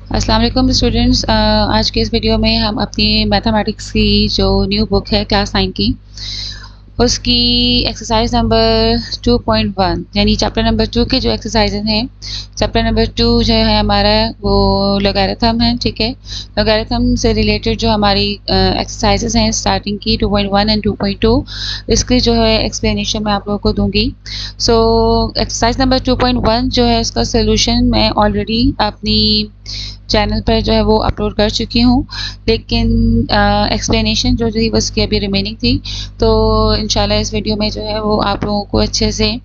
अस्सलाम वालेकुम स्टूडेंट्स। आज के इस वीडियो में हम अपनी मैथमेटिक्स की जो न्यू बुक है क्लास 9 की, उसकी एक्सरसाइज नंबर 2.1 यानी चैप्टर नंबर 2 के जो एक्सरसाइजेज हैं, चैप्टर नंबर 2 जो है हमारा वो लॉगरिथम है। ठीक है, लॉगरिथम से रिलेटेड जो हमारी एक्सरसाइजेज हैं स्टार्टिंग की 2.1 एंड 2.2, इसकी जो है एक्सप्लेनेशन मैं आप लोगों को दूंगी। सो एक्सरसाइज नंबर 2.1 जो है उसका सोल्यूशन मैं ऑलरेडी अपनी चैनल पर जो है वो अपलोड कर चुकी हूँ, लेकिन एक्सप्लेनेशन जो थी उसकी अभी रिमेनिंग थी। तो इंशाल्लाह इस वीडियो में जो है वो आप लोगों को अच्छे से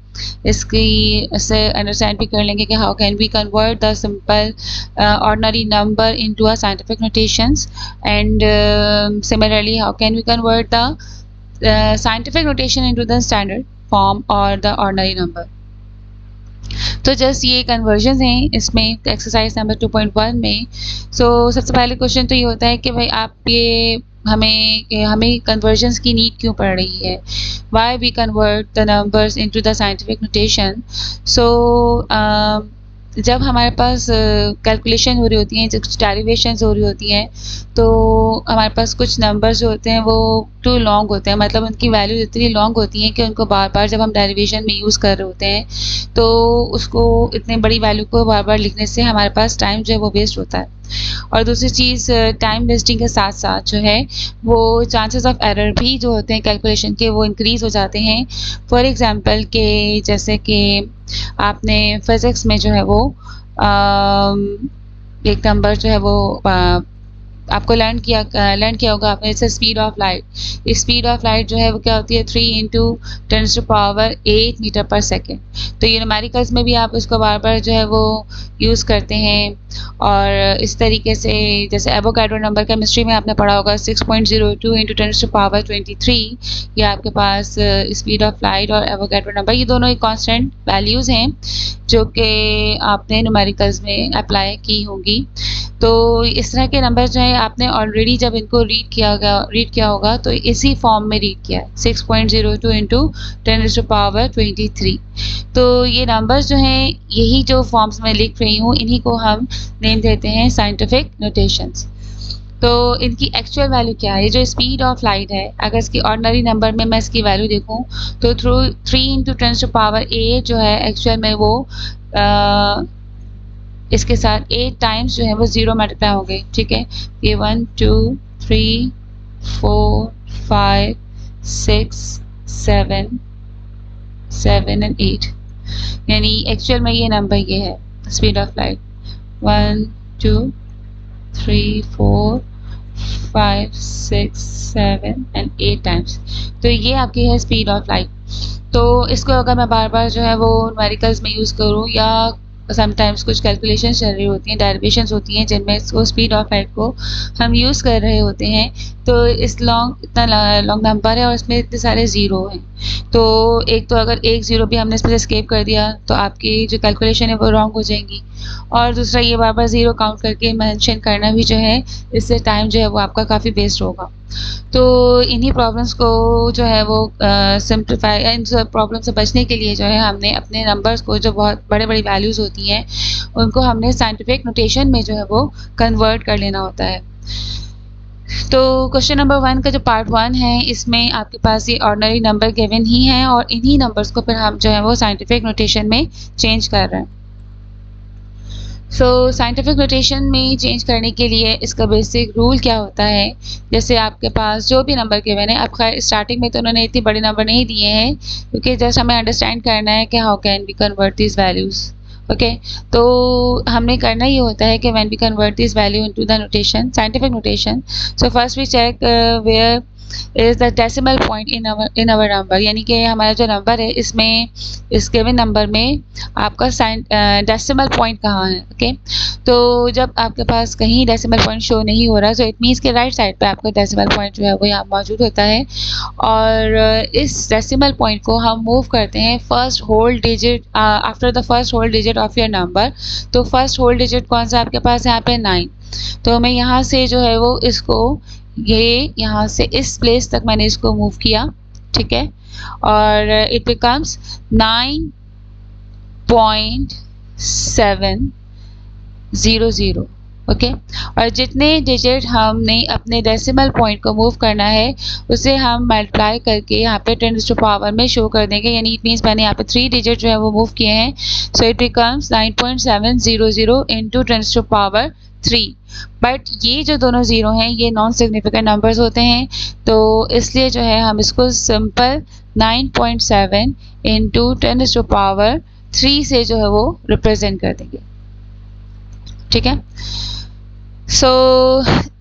इसकी से अंडरस्टैंड भी कर लेंगे कि how can we convert the simple ordinary number into a scientific notations, and similarly how can we convert the scientific notation into the standard form और द ऑर्डिनरी नंबर। तो जस्ट ये कन्वर्जन हैं इसमें exercise number 2.1 में। सबसे पहले question तो ये होता है कि भाई आप ये हमें कन्वर्जन्स की नीड क्यों पड़ रही है, why we convert the numbers into the scientific notation. जब हमारे पास कैलकुलेशन हो रही होती हैं, जब डेरिवेशंस हो रही होती हैं, तो हमारे पास कुछ नंबर्स जो होते हैं वो टू लॉन्ग होते हैं, मतलब उनकी वैल्यूज इतनी लॉन्ग होती हैं कि उनको बार बार जब हम डेरिवेशन में यूज़ कर रहे होते हैं तो उसको इतनी बड़ी वैल्यू को बार बार लिखने से हमारे पास टाइम जो है वो वेस्ट होता है। और दूसरी चीज़, टाइम वेस्टिंग के साथ साथ जो है वो चांसेस ऑफ एरर भी जो होते हैं कैलकुलेशन के वो इंक्रीज़ हो जाते हैं। फॉर एग्जांपल के जैसे कि आपने फिज़िक्स में जो है वो एक नंबर जो है वो आपको लर्न किया होगा आपने, जैसे speed of light. Speed of light जो है वो क्या होती है 3 × 10⁸ मीटर पर सेकेंड। तो ये न्यूमेरिकल्स में भी आप उसको बार बार जो है वो यूज़ करते हैं। और इस तरीके से जैसे एवोगाड्रो नंबर केमिस्ट्री में आपने पढ़ा होगा 6.02 × 10⁻23, ये आपके पास स्पीड ऑफ लाइट और एवोगाड्रो नंबर ये दोनों एक कांस्टेंट वैल्यूज़ हैं जो कि आपने न्यूमेरिकल्स में अप्लाई की होंगी। तो इस तरह के नंबर जो है आपने ऑलरेडी जब इनको रीड किया होगा तो इसी फॉर्म में रीड किया है 6.02 × 10⁻23। तो ये नंबर्स जो हैं यही जो फॉर्म्स में लिख रही हूँ इन्हीं को हम नेम देते हैं साइंटिफिक नोटेशंस। तो इनकी एक्चुअल वैल्यू क्या है, ये जो स्पीड ऑफ लाइट है अगर इसकी ऑर्डिनरी नंबर में मैं इसकी वैल्यू देखूं तो थ्रू 3 × 10⁸ जो है एक्चुअल में वो इसके साथ 8 टाइम्स जो है वो 0 मल्टीप्लाई हो गए। ठीक है, ये 1 2 3 4 5 6 7 7 एंड 8, यानी एक्चुअल में ये नंबर ये है speed of light 1 2 3 4 5 6 7 and 8 times. तो ये आपकी है स्पीड ऑफ लाइट। तो इसको अगर मैं बार बार जो है वो न्यूमेरिकल्स में यूज़ करूँ या समटाइम्स कुछ कैलकुलेशन चल रही होती हैं, डेरिवेशंस होती हैं जिनमें इसको स्पीड ऑफ लाइट को हम यूज़ कर रहे होते हैं, तो इतना लॉन्ग नंबर है और इसमें इतने सारे ज़ीरो हैं। तो एक तो अगर एक ज़ीरो भी हमने इसमें से स्केप कर दिया तो आपकी जो कैलकुलेशन है वो रॉन्ग हो जाएंगी। और दूसरा ये बार बार ज़ीरो काउंट करके मेंशन करना भी जो है इससे टाइम जो है वो आपका काफ़ी वेस्ट होगा। तो इन्हीं प्रॉब्लम्स को जो है वो सिंप्लीफाई, इन प्रॉब्लम से बचने के लिए जो है हमने अपने नंबर्स को जो बहुत बड़े बड़ी वैल्यूज़ होती हैं उनको हमने साइंटिफिक नोटेशन में जो है वो कन्वर्ट कर लेना होता है। तो क्वेश्चन नंबर 1 का जो पार्ट 1 है इसमें आपके पास ये ऑर्डिनरी नंबर गिवन ही हैं और इन्हीं नंबर्स को फिर हम जो है वो साइंटिफिक नोटेशन में चेंज कर रहे हैं। साइंटिफिक नोटेशन में चेंज करने के लिए इसका बेसिक रूल क्या होता है, जैसे आपके पास जो भी नंबर गिवन है, अब खैर स्टार्टिंग में तो उन्होंने इतने बड़े नंबर नहीं दिए हैं क्योंकि जस्ट हमें अंडरस्टैंड करना है कि how can we convert this values. Okay, तो हमने करना ये होता है कि when we convert this value into the notation scientific notation, so first we check where is the decimal point in our number, यानी कि हमारा जो नंबर है इसमें इस गिवन नंबर में आपका डेसिमल पॉइंट कहाँ है। ओके, तो जब आपके पास कहीं डेसिमल पॉइंट शो नहीं हो रहा तो इट मीन्स के राइट साइड पे आपका डेसिमल पॉइंट जो है वो यहाँ मौजूद होता है। और इस डेसिमल पॉइंट को हम मूव करते हैं first whole digit after the first whole digit of your number. तो फर्स्ट होल डिजिट कौन सा आपके पास यहाँ पे 9, तो मैं यहाँ से जो है वो इसको ये यहाँ से इस प्लेस तक मैंने इसको मूव किया। ठीक है, और इट बिकम्स 9.700। ओके और जितने डिजिट हमने अपने डेसिमल पॉइंट को मूव करना है उसे हम मल्टीप्लाई करके यहाँ पे 10 टू पावर में शो कर देंगे, यानी इट मीन्स मैंने यहाँ पे 3 डिजिट जो है वो मूव किए हैं, so it becomes 9.700 into 10 to power 3। But ये जो दोनों ज़ीरो हैं ये नॉन सिग्निफिकेंट नंबर्स होते हैं, तो इसलिए जो है हम इसको सिंपल 9.7 इंटू 10 टू पावर 3 से जो है वो रिप्रेजेंट कर देंगे। ठीक है, सो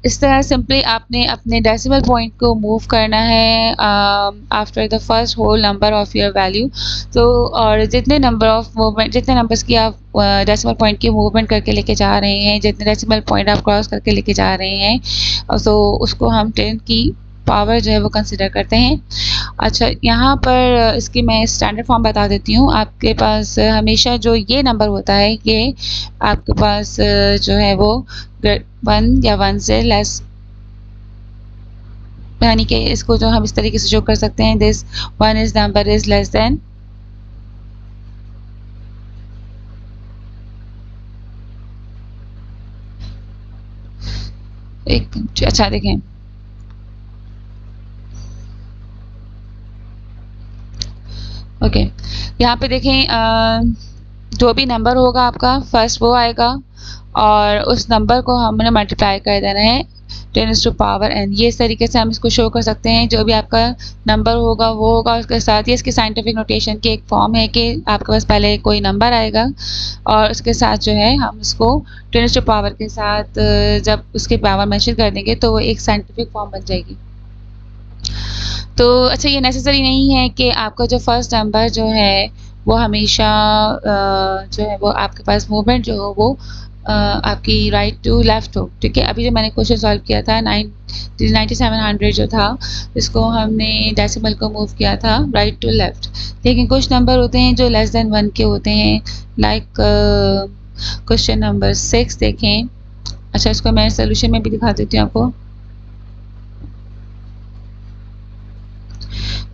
इस तरह सिंपली आपने अपने डेसिमल पॉइंट को मूव करना है after the first whole number of your value. तो और जितने नंबर ऑफ मूवमेंट, जितने नंबर्स की आप डेसिमल पॉइंट की मूवमेंट करके लेके जा रहे हैं, जितने डेसिमल पॉइंट आप क्रॉस करके लेके जा रहे हैं, सो उसको हम 10 की पावर जो है वो कंसिडर करते हैं। अच्छा, यहाँ पर इसकी मैं स्टैंडर्ड फॉर्म बता देती हूँ। आपके पास हमेशा जो ये नंबर होता है ये आपके पास जो है वो 1 या 1 से लेस, यानी कि इसको जो हम इस तरीके से शो कर सकते हैं, this 1 is number is less than एक। अच्छा देखें, ओके यहाँ पे देखें जो भी नंबर होगा आपका फर्स्ट वो आएगा और उस नंबर को हमने मल्टीप्लाई कर देना है 10 टू पावर n। ये इस तरीके से हम इसको शो कर सकते हैं। जो भी आपका नंबर होगा वो होगा, उसके साथ ही इसके साइंटिफिक नोटेशन की एक फॉर्म है कि आपके पास पहले कोई नंबर आएगा और उसके साथ जो है हम उसको 10 टू पावर के साथ जब उसके पावर मेंशन कर देंगे तो वो एक साइंटिफिक फॉर्म बन जाएगी। तो अच्छा, ये नेसेसरी नहीं है कि आपका जो फर्स्ट नंबर जो है वो हमेशा जो है वो आपके पास मूवमेंट जो हो वो आपकी राइट टू लेफ्ट हो। ठीक है, अभी जो मैंने क्वेश्चन सॉल्व किया था 9700 जो था, इसको हमने डेसिमल को मूव किया था राइट टू लेफ्ट, लेकिन कुछ नंबर होते हैं जो लेस देन 1 के होते हैं, लाइक क्वेश्चन नंबर 6 देखें। अच्छा, इसको मैं सोल्यूशन में भी दिखा देती हूँ आपको।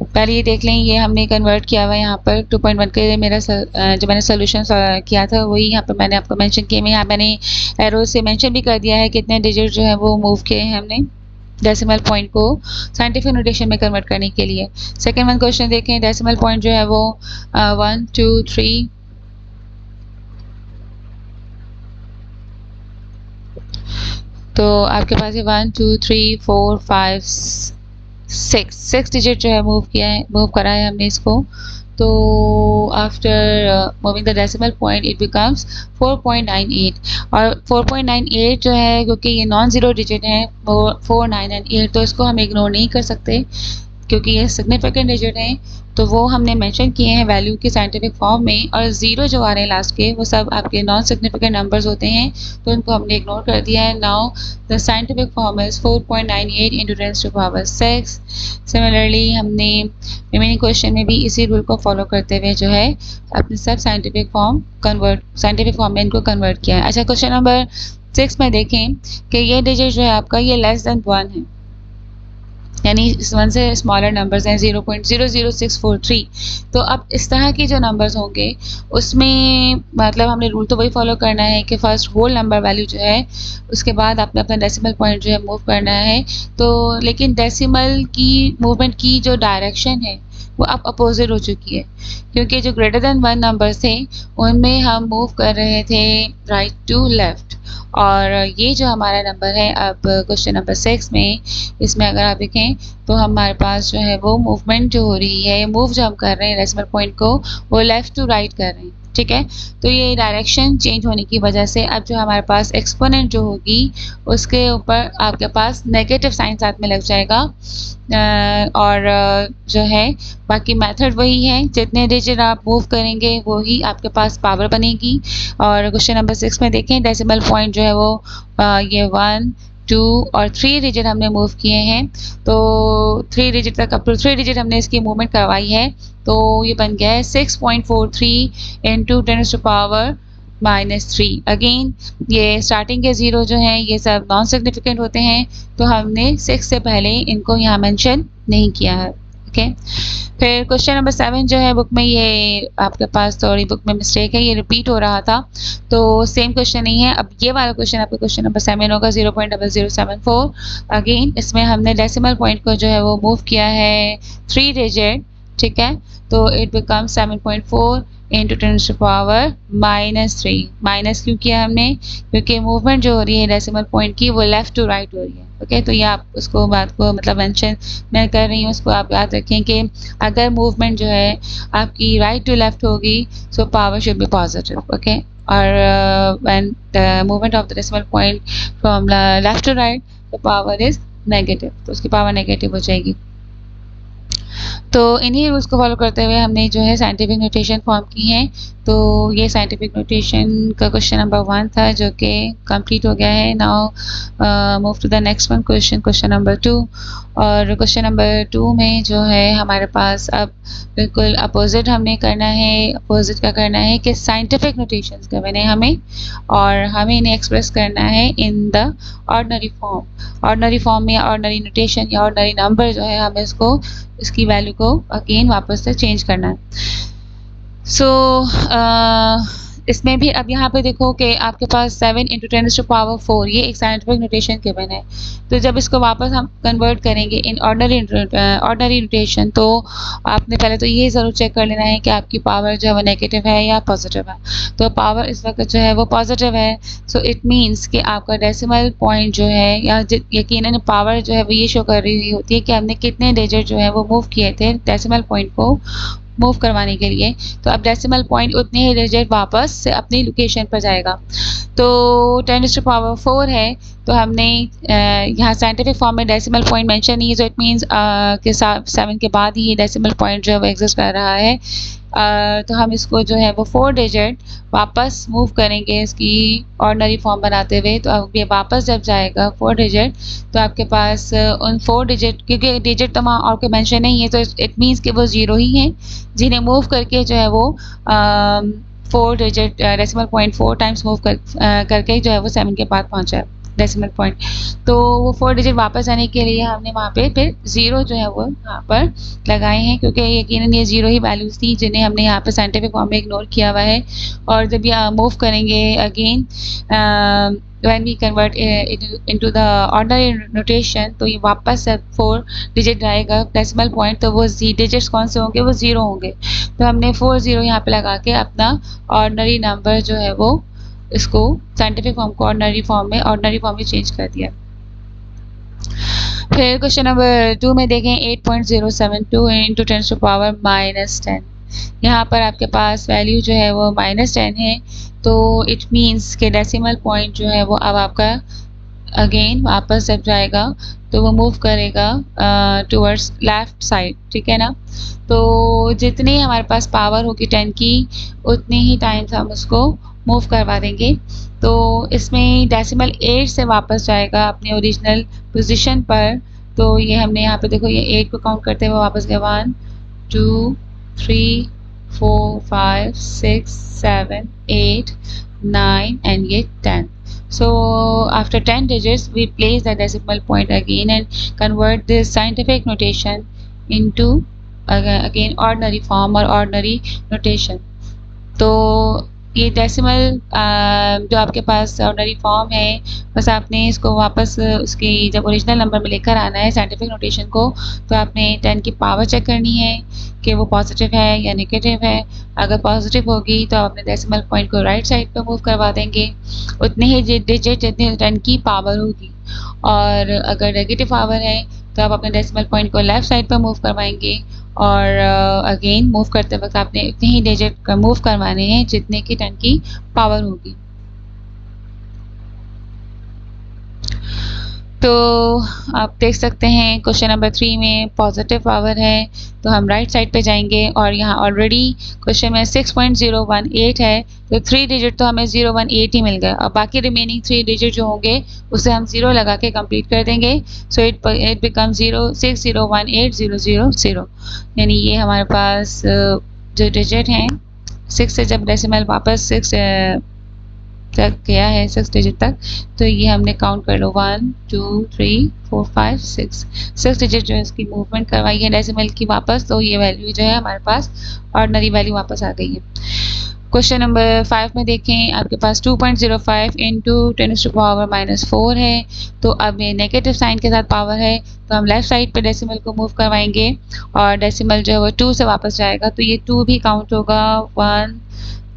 पहले ये देख लें, ये हमने कन्वर्ट किया हुआ है यहाँ पर 2.1 के मेरा जो मैंने सोल्यूशन किया था वही यहाँ पर मैंने आपको मेंशन किए हैं। यहाँ मैंने एरो से मेंशन भी कर दिया है कितने डिजिट जो है वो मूव किए हैं हमने डेसिमल पॉइंट को साइंटिफिक नोटेशन में कन्वर्ट करने के लिए। सेकेंड वन क्वेश्चन देखें, डेसिमल पॉइंट जो है वो 1 2 3 तो आपके पास ये 1 2 3 4 5 6 डिजिट जो है मूव करा है हमने इसको। तो after moving the decimal point it becomes 4.98 और 4.98 जो है क्योंकि ये नॉन ज़ीरो डिजिट है 4 9 एंड 8, तो इसको हम इग्नोर नहीं कर सकते क्योंकि ये सिग्निफिकेंट डिजिट हैं। तो वो हमने मेंशन किए हैं वैल्यू के साइंटिफिक फॉर्म में, और ज़ीरो जो आ रहे हैं लास्ट के वो सब आपके नॉन सिग्निफिकेंट नंबर्स होते हैं, तो उनको हमने इग्नोर कर दिया है। Now the scientific form is 4.98 into 10 to power 6। Similarly हमने रिमेनिंग क्वेश्चन में भी इसी रूल को फॉलो करते हुए जो है अपने सब साइंटिफिक फॉर्म में इनको कन्वर्ट किया है। अच्छा, क्वेश्चन नंबर 6 में देखें कि ये डिजिट जो है आपका ये लेस देन 1 है, यानी 1 से स्मॉलर नंबर्स हैं 0.00643। तो अब इस तरह के जो नंबर्स होंगे उसमें मतलब हमने रूल तो वही फॉलो करना है कि फर्स्ट होल नंबर वैल्यू जो है उसके बाद आपने अपना डेसिमल पॉइंट जो है मूव करना है। तो लेकिन डेसिमल की मूवमेंट की जो डायरेक्शन है वो अब अपोजिट हो चुकी है, क्योंकि जो ग्रेटर देन 1 नंबर्स थे उनमें हम मूव कर रहे थे राइट टू लेफ्ट, और ये जो हमारा नंबर है अब क्वेश्चन नंबर 6 में, इसमें अगर आप देखें तो हमारे पास जो है वो मूवमेंट जो हो रही है, मूव जो हम कर रहे हैं डेसिमल पॉइंट को वो लेफ़्ट टू राइट कर रहे हैं। ठीक है, तो ये डायरेक्शन चेंज होने की वजह से अब जो हमारे पास एक्सपोनेंट जो होगी उसके ऊपर आपके पास नेगेटिव साइन साथ में लग जाएगा, और जो है बाकी मेथड वही है, जितने डिजिट आप मूव करेंगे वही आपके पास पावर बनेगी। और क्वेश्चन नंबर 6 में देखें डेसिमल पॉइंट जो है वो ये 1 2 और 3 डिजिट हमने मूव किए हैं, तो 3 डिजिट तक, अप टू 3 डिजिट हमने इसकी मूवमेंट करवाई है, तो ये बन गया है 6.43 इंटू 10 टू पावर -3। अगेन ये स्टार्टिंग के ज़ीरो जो हैं ये सब नॉन सिग्निफिकेंट होते हैं, तो हमने 6 से पहले इनको यहाँ मेंशन नहीं किया है। ओके। फिर क्वेश्चन नंबर 7 जो है बुक में, ये आपके पास थोड़ी बुक में मिस्टेक है, ये रिपीट हो रहा था, तो सेम क्वेश्चन नहीं है। अब ये वाला क्वेश्चन आपका क्वेश्चन नंबर 7 होगा 0.0074। अगेन इसमें हमने डेसिमल पॉइंट को जो है वो मूव किया है 3 डिजिट, ठीक है, तो it become 7.4 into 10 power -3। Minus क्यों किया हमने? क्योंकि मूवमेंट जो हो रही है डेसिमल पॉइंट की वो लेफ्ट टू राइट हो रही है। ओके, तो ये आप उसको बात को मतलब मेंशन मैं कर रही हूँ, उसको आप याद रखें कि अगर मूवमेंट जो है आपकी राइट टू लेफ्ट होगी so power should be positive. Okay, और when the movement of the decimal point from left to right the power is negative, तो उसकी पावर नेगेटिव हो जाएगी। तो इन्हीं रूल्स को फॉलो करते हुए हमने जो है साइंटिफिक नोटेशन फॉर्म की है। तो ये साइंटिफिक नोटेशन का क्वेश्चन नंबर 1 था जो कि कंप्लीट हो गया है। Now move to the next one, question number 2। और क्वेश्चन नंबर 2 में जो है हमारे पास अब बिल्कुल अपोजिट हमने करना है। अपोजिट का करना है कि साइंटिफिक नोटेशंस का मैंने हमें, और हमें इन्हें एक्सप्रेस करना है in the ordinary form. Ordinary form में ऑर्डिनरी नोटेशन या ऑर्डिनरी नंबर जो है हमें इसको, इसकी वैल्यू को अगेन वापस से चेंज करना है। सो इसमें भी अब यहाँ पे देखो कि आपके पास 7 इंटू 10⁴ ये एक साइंटिफिक नोटेशन गिवन है। तो जब इसको वापस हम कन्वर्ट करेंगे इन ऑर्डिनरी नोटेशन, तो आपने पहले तो ये ज़रूर चेक कर लेना है कि आपकी पावर जो है वो नेगेटिव है या पॉजिटिव है। तो पावर इस वक्त जो है वो पॉजिटिव है, सो इट मीन्स कि आपका डेसिमल पॉइंट जो है, या यकीनन पावर जो है वो ये शो कर रही होती है कि हमने कितने डिजिट जो है वो मूव किए थे डेसिमल पॉइंट को मूव करवाने के लिए। तो अब डेसिमल पॉइंट उतने ही डिजिट वापस से अपनी लोकेशन पर जाएगा। तो 10⁴ है, तो हमने यहाँ साइंटिफिक फॉर्म में डेसिमल पॉइंट मेंशन नहीं है, तो इट मीन्स कि 7 के बाद ही डेसिमल पॉइंट जो है वो एग्जिस्ट कर रहा है। तो हम इसको जो है वो 4 डिजिट वापस मूव करेंगे इसकी ऑर्डिनरी फॉर्म बनाते हुए। तो अब ये वापस जब जाएगा 4 डिजिट, तो आपके पास उन 4 डिजिट, क्योंकि डिजिट तो वहाँ और कोई मेंशन नहीं है, तो इट मीन्स कि वो 0 ही हैं, जिन्हें मूव करके जो है वो 4 digit decimal point 4 times move करके जो है वो 7 के बाद पहुँचा है डेसिमल पॉइंट। तो वो 4 डिजिट वापस आने के लिए हमने वहाँ पे फिर 0 जो है वो यहाँ पर लगाए हैं, क्योंकि यकीनन ये 0 ही वैल्यूज थी जिन्हें हमने यहाँ पे साइंटिफिक फॉर्म में इग्नोर किया हुआ है। और जब ये मूव करेंगे again when we convert into the ordinary notation, तो ये वापस से 4 डिजिट आएगा डेसिमल पॉइंट, तो वो डिजिट्स कौन से होंगे? वो 0 होंगे। तो हमने 4 0 यहाँ पे लगा के अपना ऑर्डिनरी नंबर जो है वो इसको साइंटिफिक फॉर्म को ऑर्डिनरी फॉर्म में चेंज कर दिया। फिर क्वेश्चन नंबर 2 में देखें 8.072 इंटू 10⁻⁻10। यहाँ पर आपके पास वैल्यू जो है वो -10 है, तो इट मीन्स के डेसिमल पॉइंट जो है वो अब आपका अगेन वापस जब जाएगा तो वो मूव करेगा टुवर्ड्स लेफ्ट साइड, ठीक है ना। तो जितनी हमारे पास पावर होगी 10 की, उतने ही टाइम्स हम उसको मूव करवा देंगे। तो इसमें डेसिमल 8 से वापस जाएगा अपने ओरिजिनल पोजीशन पर। तो ये हमने यहाँ पे देखो, ये 8 को काउंट करते हुए वापस गए 1 2 3 4 5 6 7 8 9 and ये 10. So after 10 digits we place the decimal point again and convert this scientific notation into again ordinary form or ordinary notation. तो ये डेसिमल जो आपके पास ऑर्डिनरी फॉर्म है, बस आपने इसको वापस उसकी जब ओरिजिनल नंबर में लेकर आना है साइंटिफिक नोटेशन को, तो आपने 10 की पावर चेक करनी है कि वो पॉजिटिव है या नेगेटिव है। अगर पॉजिटिव होगी तो आप अपने डेसिमल पॉइंट को राइट साइड पर मूव करवा देंगे, उतने ही डिजिट जितने 10 की पावर होगी। और अगर नेगेटिव पावर है तो आप अपने डेसिमल पॉइंट को लेफ्ट साइड पर मूव करवाएंगे, और अगेन मूव करते वक्त आपने उतने ही डिजिट मूव करवाने हैं जितने की 10 की पावर होगी। तो आप देख सकते हैं क्वेश्चन नंबर 3 में पॉजिटिव पावर है, तो हम राइट साइड पे जाएंगे, और यहाँ ऑलरेडी क्वेश्चन में 6.018 है, तो 3 डिजिट तो हमें 018 ही मिल गए, और बाकी रिमेनिंग 3 डिजिट जो होंगे उसे हम 0 लगा के कंप्लीट कर देंगे। सो इट बिकम 060180000, यानी ये हमारे पास जो डिजिट हैं 6 से जब डेसिमल वापस 6 तक गया है, 6 डिजिट तक, तो ये हमने काउंट कर लो 1 2 3 4 5 6 डिजिट जो है इसकी मूवमेंट करवाई है डेसिमल की वापस, तो ये वैल्यू जो है हमारे पास ऑर्डिनरी वैल्यू वापस आ गई है। क्वेश्चन नंबर 5 में देखें, आपके पास 2.05 इंटू 10⁻⁻4 है, तो अब ये नेगेटिव साइन के साथ पावर है, तो हम लेफ्ट साइड पे डेसिमल को मूव करवाएंगे और डेसिमल जो है वो 2 से वापस जाएगा, तो ये 2 भी काउंट होगा 1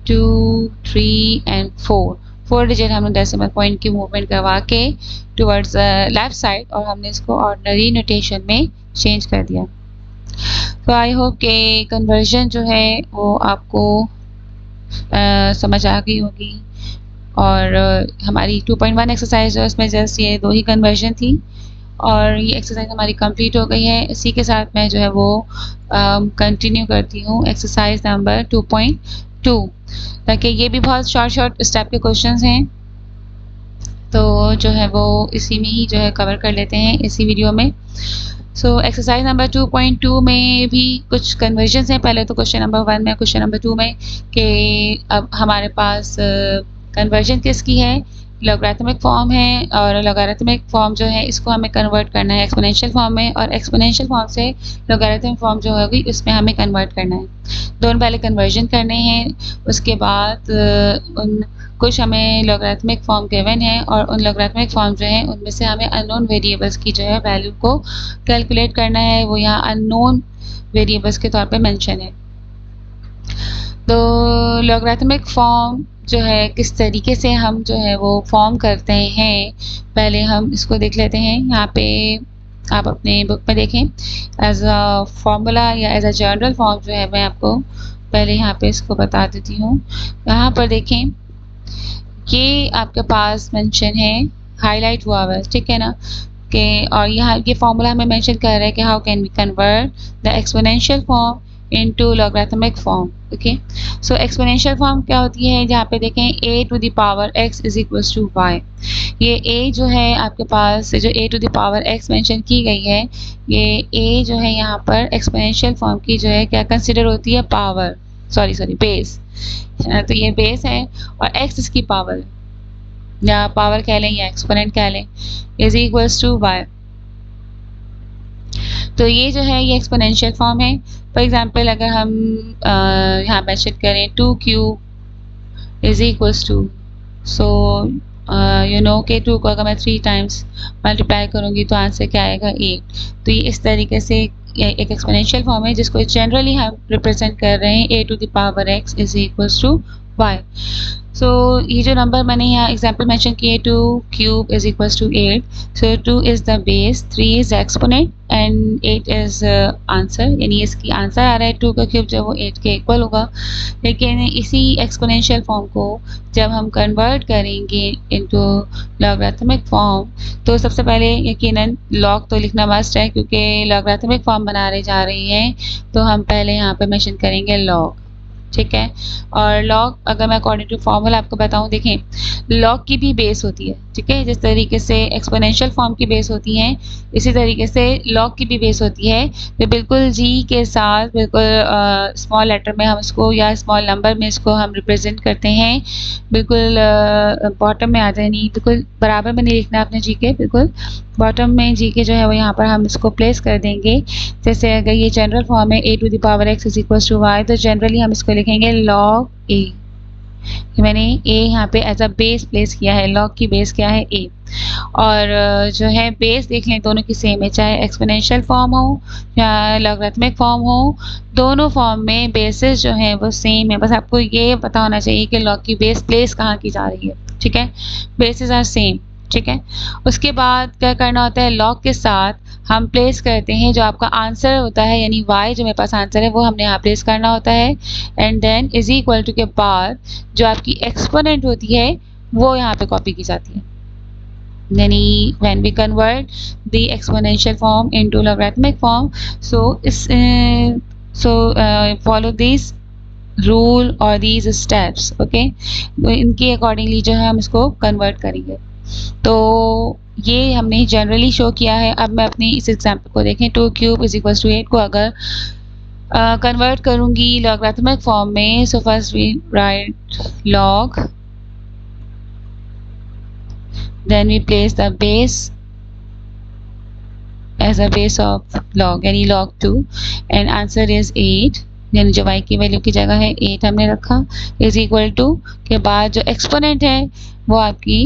2 3 एंड 4 डिजिट हमने डेसिमल पॉइंट की मूवमेंट करवा के टुवर्ड्स लेफ्ट साइड और हमने इसको ऑर्डिनरी नोटेशन में चेंज कर दिया। तो आई होप के कन्वर्जन जो है वो आपको समझ आ गई होगी और हमारी 2.1 एक्सरसाइज जो इसमें जस्ट ये 2 ही कन्वर्जन थी और ये एक्सरसाइज हमारी कंप्लीट हो गई है। इसी के साथ मैं जो है वो कंटिन्यू करती हूँ एक्सरसाइज नंबर 2.2, ताकि ये भी बहुत शॉर्ट स्टेप के क्वेश्चंस हैं, तो जो है वो इसी में ही जो है कवर कर लेते हैं इसी वीडियो में। सो एक्सरसाइज नंबर 2.2 में भी कुछ कन्वर्जन्स हैं। पहले तो क्वेश्चन नंबर 1 में, क्वेश्चन नंबर 2 में कि अब हमारे पास कन्वर्जन किसकी है, लॉगरिथमिक फॉर्म है और लॉगरिथमिक फॉर्म जो है इसको हमें कन्वर्ट करना है एक्सपोनेंशियल फॉर्म में और एक्सपोनेंशियल फॉर्म से लॉगरिथमिक फॉर्म जो होगी उसमें हमें कन्वर्ट करना है। दोनों पहले कन्वर्जन करने हैं, उसके बाद उन कुछ हमें लॉगरिथमिक फॉर्म गिवन है और उन लॉगरिथमिक फॉर्म जो है उनमें से हमें अननोन वेरिएबल्स की जो है वैल्यू को कैलकुलेट करना है, वो यहाँ अननोन वेरिएबल्स के तौर पे मेंशन है। तो लॉगरिथमिक फॉर्म जो है किस तरीके से हम जो है वो फॉर्म करते हैं, पहले हम इसको देख लेते हैं। यहाँ पे आप अपने बुक में देखें एज अ फॉर्मूला या एज अ जनरल फॉर्म जो है मैं आपको पहले यहाँ पे इसको बता देती हूँ। यहाँ पर देखें, ये आपके पास मेंशन है, हाईलाइट हुआ हुआ है, ठीक है ना, कि और यहाँ ये फॉर्मूला हमें मेंशन कर रहा है कि how can we convert the exponential form into logarithmic form. Okay, so exponential form क्या होती है, जहाँ पे देखें a to the power x is equals to y। ये a जो है आपके पास जो a to the power x mention की गई है, ये a जो है यहाँ पर एक्सपोनेंशियल फॉर्म की जो है क्या कंसिडर होती है, पावर, सॉरी बेस, तो ये बेस है और x इसकी पावर या पावर कह लें या एक्सपोनेंट कह लें, इज इक्वल्स टू y। तो ये जो है ये एक्सपोनेंशियल फॉर्म है। फॉर एग्जांपल अगर हम यहाँ मेंशन करें 2 cube is equals to, so you know के 2 को अगर मैं 3 टाइम्स मल्टीप्लाई करूँगी तो आंसर क्या आएगा 8। तो ये इस तरीके से एक एक्सपोनेंशियल फॉर्म है जिसको जनरली हम रिप्रेजेंट कर रहे हैं a to the power x is equals to y। So ये जो नंबर मैंने यहाँ एग्जाम्पल मेंशन किए 2 cube is equals to 8, so 2 is the base, 3 is exponent and 8 is answer, यानी इसकी आंसर आ रहा है 2 का क्यूब जो वो 8 के इक्वल होगा। लेकिन इसी एक्सपोनेंशियल फॉर्म को जब हम कन्वर्ट करेंगे इनटू लॉगरिथमिक फॉर्म, तो सबसे पहले यकीनन लॉग तो लिखना मस्ट है क्योंकि लॉगरिथमिक फॉर्म बनाने जा रही हैं, तो हम पहले यहाँ पे मेंशन करेंगे लॉग, ठीक है। और लॉग अगर मैं अकॉर्डिंग टू फॉर्मूला आपको बताऊं, देखें लॉग की भी बेस होती है, ठीक है, जिस तरीके से एक्सपोनेंशियल फॉर्म की बेस होती हैं इसी तरीके से लॉग की भी बेस होती है। तो बिल्कुल जी के साथ बिल्कुल स्मॉल लेटर में हम इसको या स्मॉल नंबर में इसको हम रिप्रेजेंट करते हैं, बिल्कुल बॉटम में आ जाए, नहीं बिल्कुल बराबर में नहीं लिखना आपने जी के, बिल्कुल बॉटम में जी के जो है वो यहाँ पर हम इसको प्लेस कर देंगे। जैसे अगर ये जनरल फॉर्म है a to the power x is equals to y, तो जनरली हम इसको लिखेंगे log a। मैंने a यहाँ पे एज अ बेस प्लेस किया है, log की बेस क्या है a। और जो है बेस देख लें दोनों की सेम है, चाहे एक्सपोनेंशियल फॉर्म हो या लॉगरिथमिक फॉर्म हो, दोनों फॉर्म में बेसिस जो है वो सेम है। बस आपको ये पता होना चाहिए कि log की बेस प्लेस कहाँ की जा रही है, ठीक है, बेसिस आर सेम, ठीक है। उसके बाद क्या करना होता है, लॉग के साथ हम प्लेस करते हैं जो आपका आंसर होता है, यानी y जो मेरे पास आंसर है वो हमने यहाँ प्लेस करना होता है, and then is equal to के बाद जो आपकी एक्सपोनेंट होती है वो यहाँ पे कॉपी की जाती है। यानी when we convert the exponential form into logarithmic form, so follow this rule और दीज स्टेप्स, ओके, इनके अकॉर्डिंगली जो है हम इसको कन्वर्ट करेंगे। तो ये हमने जनरली शो किया है। अब मैं अपनी इस एग्जाम्पल को देखें, 2 क्यूब इज इक्वल्स टू 8 को अगर कन्वर्ट करूंगी लॉगरिथमिक फॉर्म में, so first we write log then we place the base as a base of log यानी log 2 and answer is 8 यानी जो y की वैल्यू की जगह है 8 हमने रखा इज इक्वल टू के बाद जो एक्सपोनेंट है वो आपकी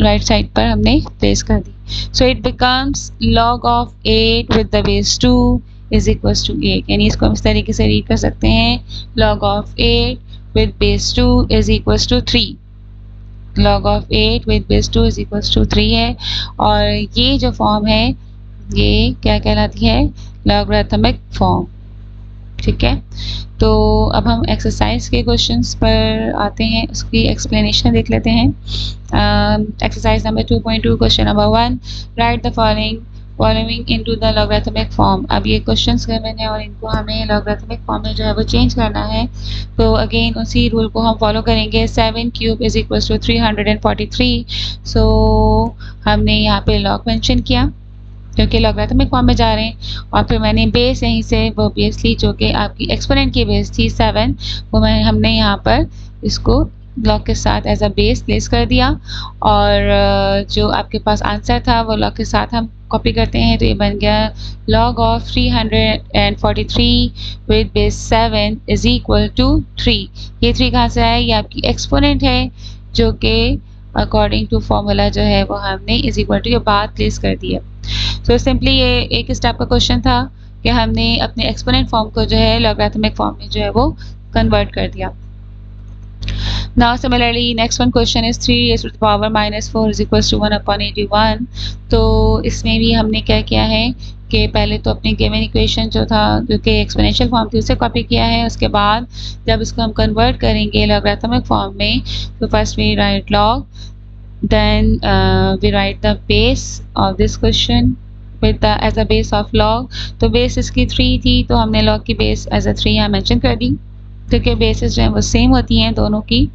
राइट साइड पर हमने प्लेस कर दी. So it becomes log of 8 with the base 2 is equals to 8 यानी इसको हम इस तरीके से रीड कर सकते हैं log of 8 with base 2 is equals to 3. log of 8 with base 2 is equals to 3 है और ये जो फॉर्म है ये क्या कहलाती है लॉगरिथमिक फॉर्म. ठीक है, तो अब हम एक्सरसाइज के क्वेश्चंस पर आते हैं, उसकी एक्सप्लेनेशन देख लेते हैं. Exercise number 2.2 question number 1 right the following into the logarithmic form. अब ये क्वेश्चंस गिवन है और इनको हमें लॉगरिथमिक फॉर्म में जो है वो चेंज करना है. तो अगेन उसी रूल को हम फॉलो करेंगे. 7 क्यूब इज इक्वल टू 343. सो हमने यहाँ पे लॉग मेंशन किया क्योंकि लॉगरिथमिक फॉर्म में जा रहे हैं और फिर मैंने बेस यहीं से वो बेस ली जो कि आपकी एक्सपोनेंट की बेस थी 7 वो हमने यहाँ पर इसको लॉग के साथ एज अ बेस प्लेस कर दिया और जो आपके पास आंसर था वो लॉग के साथ हम कॉपी करते हैं तो ये बन गया log of 343 with base 7 is equal to 3. ये 3 कहाँ से आया, ये आपकी एक्सपोनेंट है जो कि अकॉर्डिंग टू फॉर्मूला जो है वो हमने इज इक्वल टू के बाद प्लेस कर दिया. तो सिंपली ये एक स्टेप का क्वेश्चन था कि हमने अपने एक्सपोनेंट फॉर्म को जो है लॉगरिथमिक फॉर्म में जो है वो कन्वर्ट कर दिया. Now similarly next one question is 3 raised to the power minus 4 is equals to 1 upon 81. तो इसमें भी हमने क्या किया है कि पहले तो अपनी गिवन इक्वेशन जो था क्योंकि एक्सपोनेंशियल फॉर्म थी उसे कॉपी किया है. उसके बाद जब इसको हम कन्वर्ट करेंगे लॉगरिथमिक फॉर्म में तो first we write log, then we write the base of this question with the as a base of log. तो बेस इसकी 3 थी तो हमने log की बेस एज अ 3 यहाँ मेंशन कर दी क्योंकि बेसिस जो है वो सेम होती हैं दोनों की.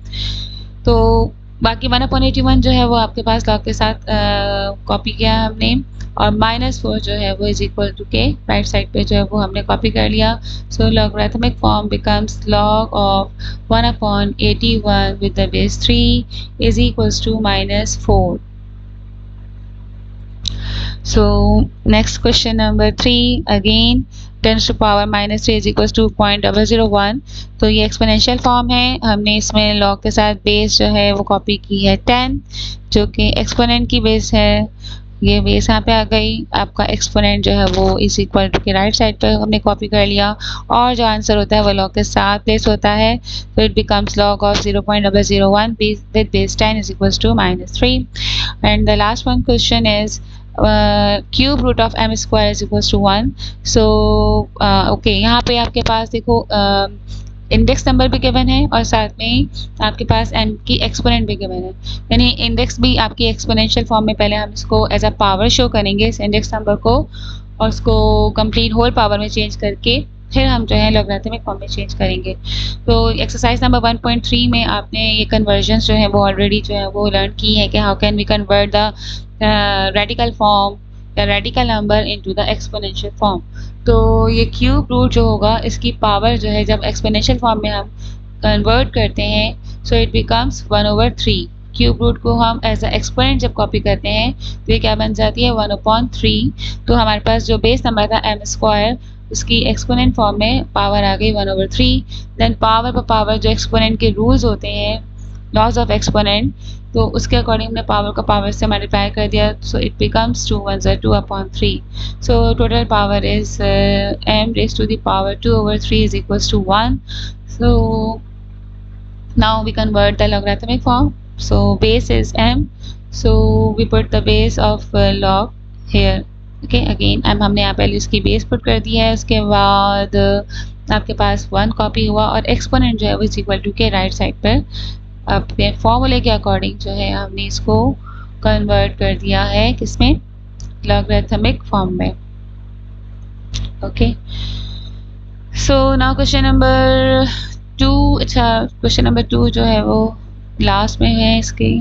तो बाकी 1/81 जो है वो आपके पास log के साथ कॉपी किया हमने और -4 जो है वो इज इक्वल टू के राइट साइड पे जो है वो हमने कॉपी कर लिया. So logarithmic form becomes log of 1/81 with the base 3 is equals to -4. So next question number 3 again 10 to power -3 is equals to 0.001. तो ये एक्सपोनेंशियल फॉर्म है, हमने इसमें log के साथ बेस जो है वो कॉपी की है 10 जो कि एक्सपोनेंट की बेस है. ये बेस यहाँ पे आ गई, आपका एक्सपोनेंट जो है वो इज इक्वल टू के राइट साइड पे हमने कॉपी कर लिया और जो आंसर होता है वो log के साथ प्लेस होता है. तो it becomes log of 0.001 with base 10 is equals to -3. And the last one question is cube root of m square is equals to 1. So okay, यहाँ पे आपके पास देखो इंडेक्स नंबर भी गिवन है और साथ में आपके पास m की एक्सपोनेंट भी गिवन है. यानी इंडेक्स भी आपकी एक्सपोनेंशियल फॉर्म में पहले हम इसको एज अ पावर शो करेंगे इस इंडेक्स नंबर को और उसको कंप्लीट होल पावर में चेंज करके फिर हम जो है लॉगरिथमिक फॉर्म में चेंज करेंगे. तो एक्सरसाइज नंबर 1.3 में आपने ये कन्वर्जन्स जो है वो ऑलरेडी जो है वो लर्न की है कि how can we convert the radical form या radical number into the exponential form. तो ये क्यूब रूट जो होगा इसकी पावर जो है जब एक्सपोनेंशियल फॉर्म में हम कन्वर्ट करते हैं so it becomes 1/3. Cube root को हम एज अ एक्सपोनेंट जब कॉपी करते हैं तो ये क्या बन जाती है 1/3. तो हमारे पास जो बेस नंबर था m स्क्वायर उसकी एक्सपोनेंट फॉर्म में पावर आ गई 1/3. देन पावर पर पावर जो एक्सपोनेंट के रूल्स होते हैं लॉज ऑफ एक्सपोनेंट तो उसके अकॉर्डिंग हमने पावर का पावर से मल्टीप्लाई कर दिया. So it becomes 2 1s are 2/3. So total power is m raised to the power 2/3 is equals to 1. So now we convert the logarithmic form. So base is m, so we put the base of log here. Okay, again हमने यहाँ पहले इसकी base put कर दी है, उसके बाद आपके पास 1 copy हुआ और एक्सपोनेंट जो है वो इज इक्वल टू के राइट साइड पर अपने फॉर्मूले के अकॉर्डिंग जो है हमने इसको कन्वर्ट कर दिया है किसमें लॉगरिथमिक फॉर्म में. Okay, so now question number 2. अच्छा, क्वेश्चन नंबर 2 जो है वो लास्ट में है इसके.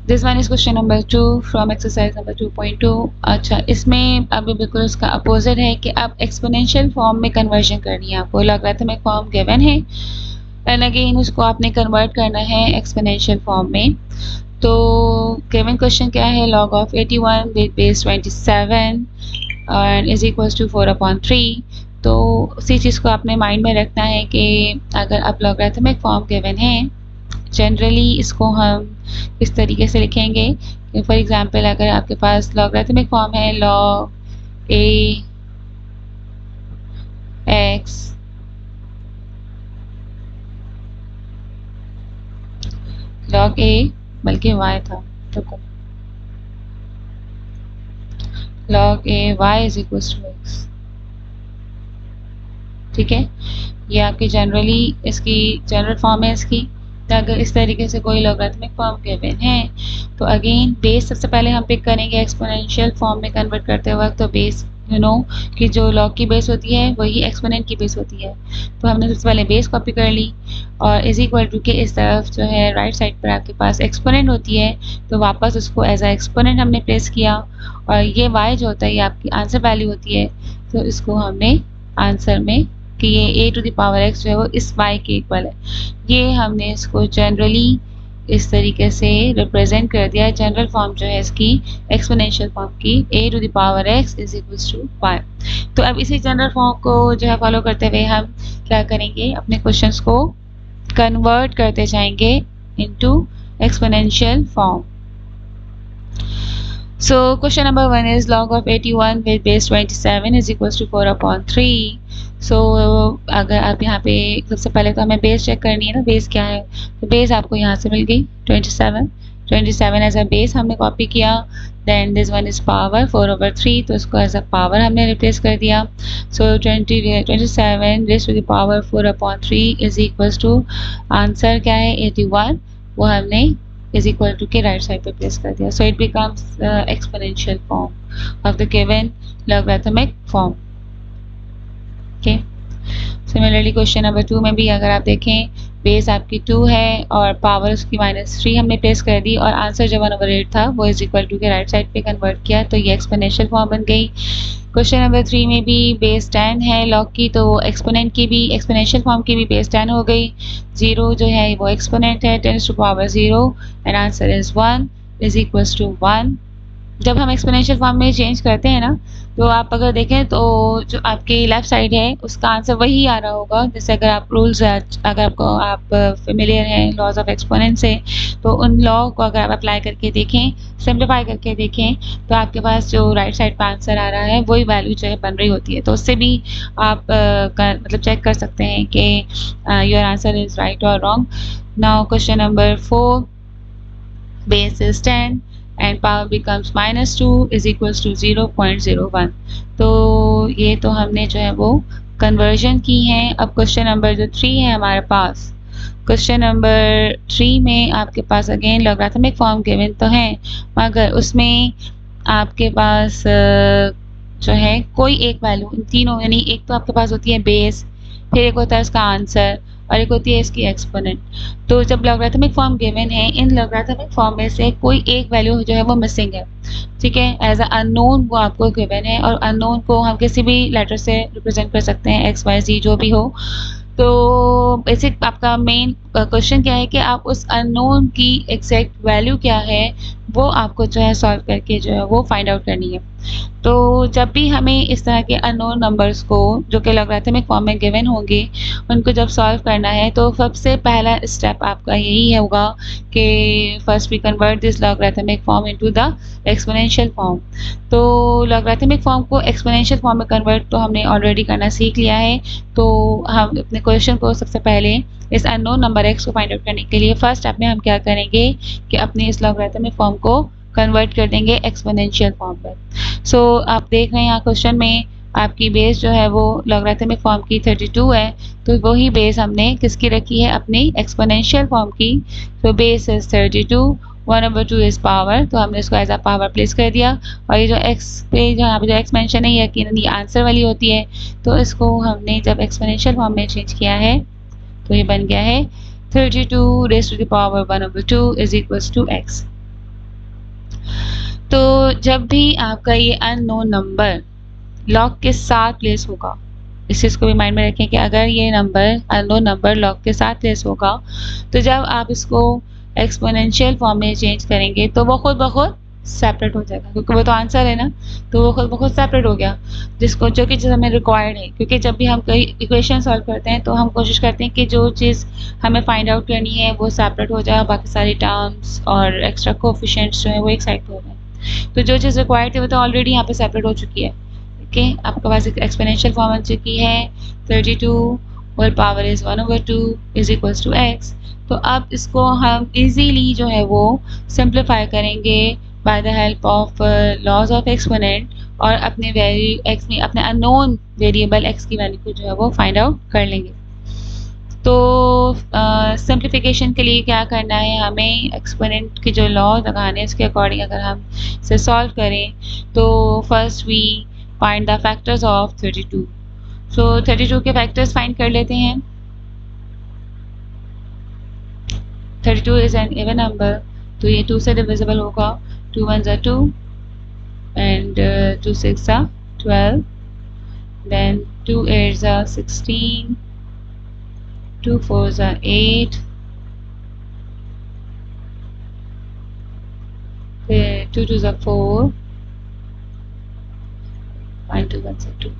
This one is question number 2 from exercise number 2.2। अच्छा, इसमें अभी बिल्कुल उसका अपोजिट है कि अब एक्सपोनेंशियल फॉर्म में कन्वर्जन करनी है आपको। लॉगरिथमिक फॉर्म गिवन है एंड अगेन उसको आपने कन्वर्ट करना है एक्सपोनेंशियल फॉर्म में। तो गिवन क्वेश्चन क्या है, log of 81 with base 27 and is equals to 4/3। तो उसी चीज़ को आपने माइंड में रखना है कि अगर आप लॉगरिथमिक फॉर्म गिवन है, जनरली इसको हम इस तरीके से लिखेंगे कि फॉर एग्जांपल अगर आपके पास लॉगरिथमिक फॉर्म है log a x log a बल्कि वाई था तो log a y is equal to x. ठीक है, ये आपकी जनरली इसकी जनरल फॉर्म है इसकी। तो अगर इस तरीके से कोई लॉगरिथमिक फॉर्म गिवन है तो अगेन बेस सबसे पहले हम पिक करेंगे एक्सपोनेंशियल फॉर्म में कन्वर्ट करते वक्त। तो बेस यू नो कि जो लॉग की बेस होती है वही एक्सपोनेंट की बेस होती है। तो हमने सबसे पहले बेस कॉपी कर ली और इज इक्वल टू के इस तरफ जो है राइट साइड पर आपके पास एक्सपोनेंट होती है तो वापस उसको एज अ एक्सपोनेंट हमने प्लेस किया। और ये वाई जो होता है ये आपकी आंसर वैल्यू होती है। तो इसको हमने आंसर में कि ये a to the power x जो है वो इस y के इक्वल है, ये हमने इसको जनरली इस तरीके से रिप्रेजेंट कर दिया है। जनरल फॉर्म जो है इसकी एक्सपोनेंशियल फॉर्म की a to the power x is equals to y। तो अब इसी जनरल फॉर्म को जो है फॉलो करते हुए हम क्या करेंगे, अपने क्वेश्चंस को कन्वर्ट करते जाएंगे into exponential form. So question number 1 is log of 81 with base 27 is equals to 4/3। सो अगर आप यहाँ पे सबसे पहले तो हमें बेस चेक करनी है ना, बेस क्या है। तो बेस आपको यहाँ से मिल गई 27 एज अ बेस हमने कॉपी किया। Then this one is power 4/3 तो इसको एज अ पावर हमने रिप्लेस कर दिया। So 27 raise to the power 4/3 is equals to answer क्या है 81, वो हमने is equal to के राइट साइड पे प्लेस कर दिया। So it becomes exponential form of the given logarithmic form. Okay, similarly question number 2 में भी अगर आप देखें बेस आपकी 2 है और पावर उसकी -3 हमने प्लेस कर दी और आंसर जो 1/8 था वो इज इक्वल टू के राइट साइड पे कन्वर्ट किया तो ये एक्सपोनेंशियल फॉर्म बन गई। क्वेश्चन नंबर 3 में भी बेस 10 है लॉग की, तो एक्सपोनेंट की भी एक्सपोनेंशियल फॉर्म की भी बेस 10 हो गई। 0 जो है वो एक्सपोनेंट है 10 to power 0 and answer is 1 is equals to 1। जब हम एक्सपोनेंशियल फॉर्म में चेंज करते हैं ना तो आप अगर देखें तो जो आपकी लेफ्ट साइड है उसका आंसर वही आ रहा होगा। जैसे अगर आप रूल्स अगर आप फेमिलियर हैं लॉज ऑफ एक्सपोनेंट से तो उन लॉ को अगर आप अप्लाई करके देखें, सिंप्लीफाई करके देखें तो आपके पास जो राइट साइड पर आंसर आ रहा है वही वैल्यू जो है बन रही होती है। तो उससे भी आप मतलब चेक कर सकते हैं कि योर आंसर इज राइट और wrong. Now question number 4, base is 10 and power becomes -2 is equals to 0.01। तो ये तो हमने जो है वो कन्वर्जन की है। अब क्वेश्चन नंबर जो 3 है हमारे पास, क्वेश्चन नंबर 3 में आपके पास अगेन लॉगरिथमिक फॉर्म गिवन तो है मगर उसमें आपके पास जो है कोई एक वैल्यू, इन तीनों यानी एक तो आपके पास होती है बेस, फिर एक होता है उसका आंसर और एक होती है इसकी एक्सपोनेंट। तो जब लॉगरिथमिक फॉर्म गिवन है इन लॉगरिथमिक फॉर्म में से कोई एक वैल्यू जो है वो मिसिंग है। ठीक है, एज अ अननोन वो आपको गिवन है और अननोन को हम किसी भी लेटर से रिप्रेजेंट कर सकते हैं, एक्स वाई जी जो भी हो। तो बेसिक आपका मेन क्वेश्चन क्या है कि आप उस अननोन की एग्जैक्ट वैल्यू क्या है वो आपको जो है सॉल्व करके जो है वो फाइंड आउट करनी है। तो जब भी हमें इस तरह के अननोन नंबर्स को जो कि लॉगरिथमिक फॉर्म में गिवन होंगे उनको जब सॉल्व करना है तो सबसे पहला स्टेप आपका यही होगा कि first we convert this logarithmic form into the exponential form. तो लॉगरिथमिक फॉर्म को एक्सपोनेंशियल फॉर्म में कन्वर्ट तो हमने ऑलरेडी करना सीख लिया है। तो हम अपने क्वेश्चन को सबसे पहले इस अननोन नंबर x को फाइंड आउट करने के लिए फर्स्ट स्टेप में हम क्या करेंगे कि अपने इस लॉगरिथमिक फॉर्म को कन्वर्ट कर देंगे एक्सपोनेंशियल फॉर्म पर। सो आप देख रहे हैं यहाँ क्वेश्चन में आपकी बेस जो है वो लॉगरिथमिक फॉर्म की 32 है तो वही बेस हमने किसकी रखी है अपनी एक्सपोनेंशियल फॉर्म की। तो बेस इज 32, 1/2 इज पावर तो हमने इसको एज अ पावर प्लेस कर दिया और ये जो x पे जो यहाँ पे जो x मेंशन है यकीनन ये आंसर वाली होती है। तो इसको हमने जब एक्सपोनेंशियल फॉर्म में चेंज किया है तो ये बन गया है 32 raised to the power 1/2 is equals to x। तो जब भी आपका ये अननोन नंबर लॉग के साथ प्लेस होगा, इस चीज़ को भी माइंड में रखें कि अगर ये नंबर अननोन नंबर लॉग के साथ प्लेस होगा तो जब आप इसको एक्सपोनेंशियल फॉर्म में चेंज करेंगे तो वो खुद ब खुद सेपरेट हो जाएगा, क्योंकि वो तो आंसर है ना, तो वो खुद ब खुद सेपरेट हो गया, जिसको जो कि चीज़ हमें रिक्वायर्ड है। क्योंकि जब भी हम कोई इक्वेशन सॉल्व करते हैं तो हम कोशिश करते हैं कि जो चीज़ हमें फाइंड आउट करनी है वो सेपरेट हो जाए, बाकी सारी टर्म्स और एक्स्ट्रा कोफिशिएंट्स जो है वो एक साइड पे हो जाए। तो जो चीज़ रिक्वायर्ड थी वो तो ऑलरेडी यहाँ पे सेपरेट हो चुकी है। ओके, आपके पास एक एक्सपोनेंशियल फॉर्म बन चुकी है 32 whole power is 1/2 is equals to x। तो अब इसको हम इजीली जो है वो सिंप्लीफाई करेंगे by the help of laws of exponent, और अपने वैल्यू x में अपने अननोन वेरिएबल x की वैल्यू को जो है वो फाइंड आउट कर लेंगे। तो सिंप्लीफिकेशन के लिए क्या करना है, हमें एक्सपोनेंट के जो लॉ लगाने हैं उसके अकॉर्डिंग अगर हम इसे सॉल्व करें तो first we find the factors of 32। So 32 के फैक्टर्स फाइंड कर लेते हैं। 32 इज एन इवन नंबर, तो ये 2 से डिविजिबल होगा। 2 1 are 2 and 2 6 are 12, then 2 8 are 16, 2 4 are 8, फिर 2 2 are 4, 5 2 1 are 2।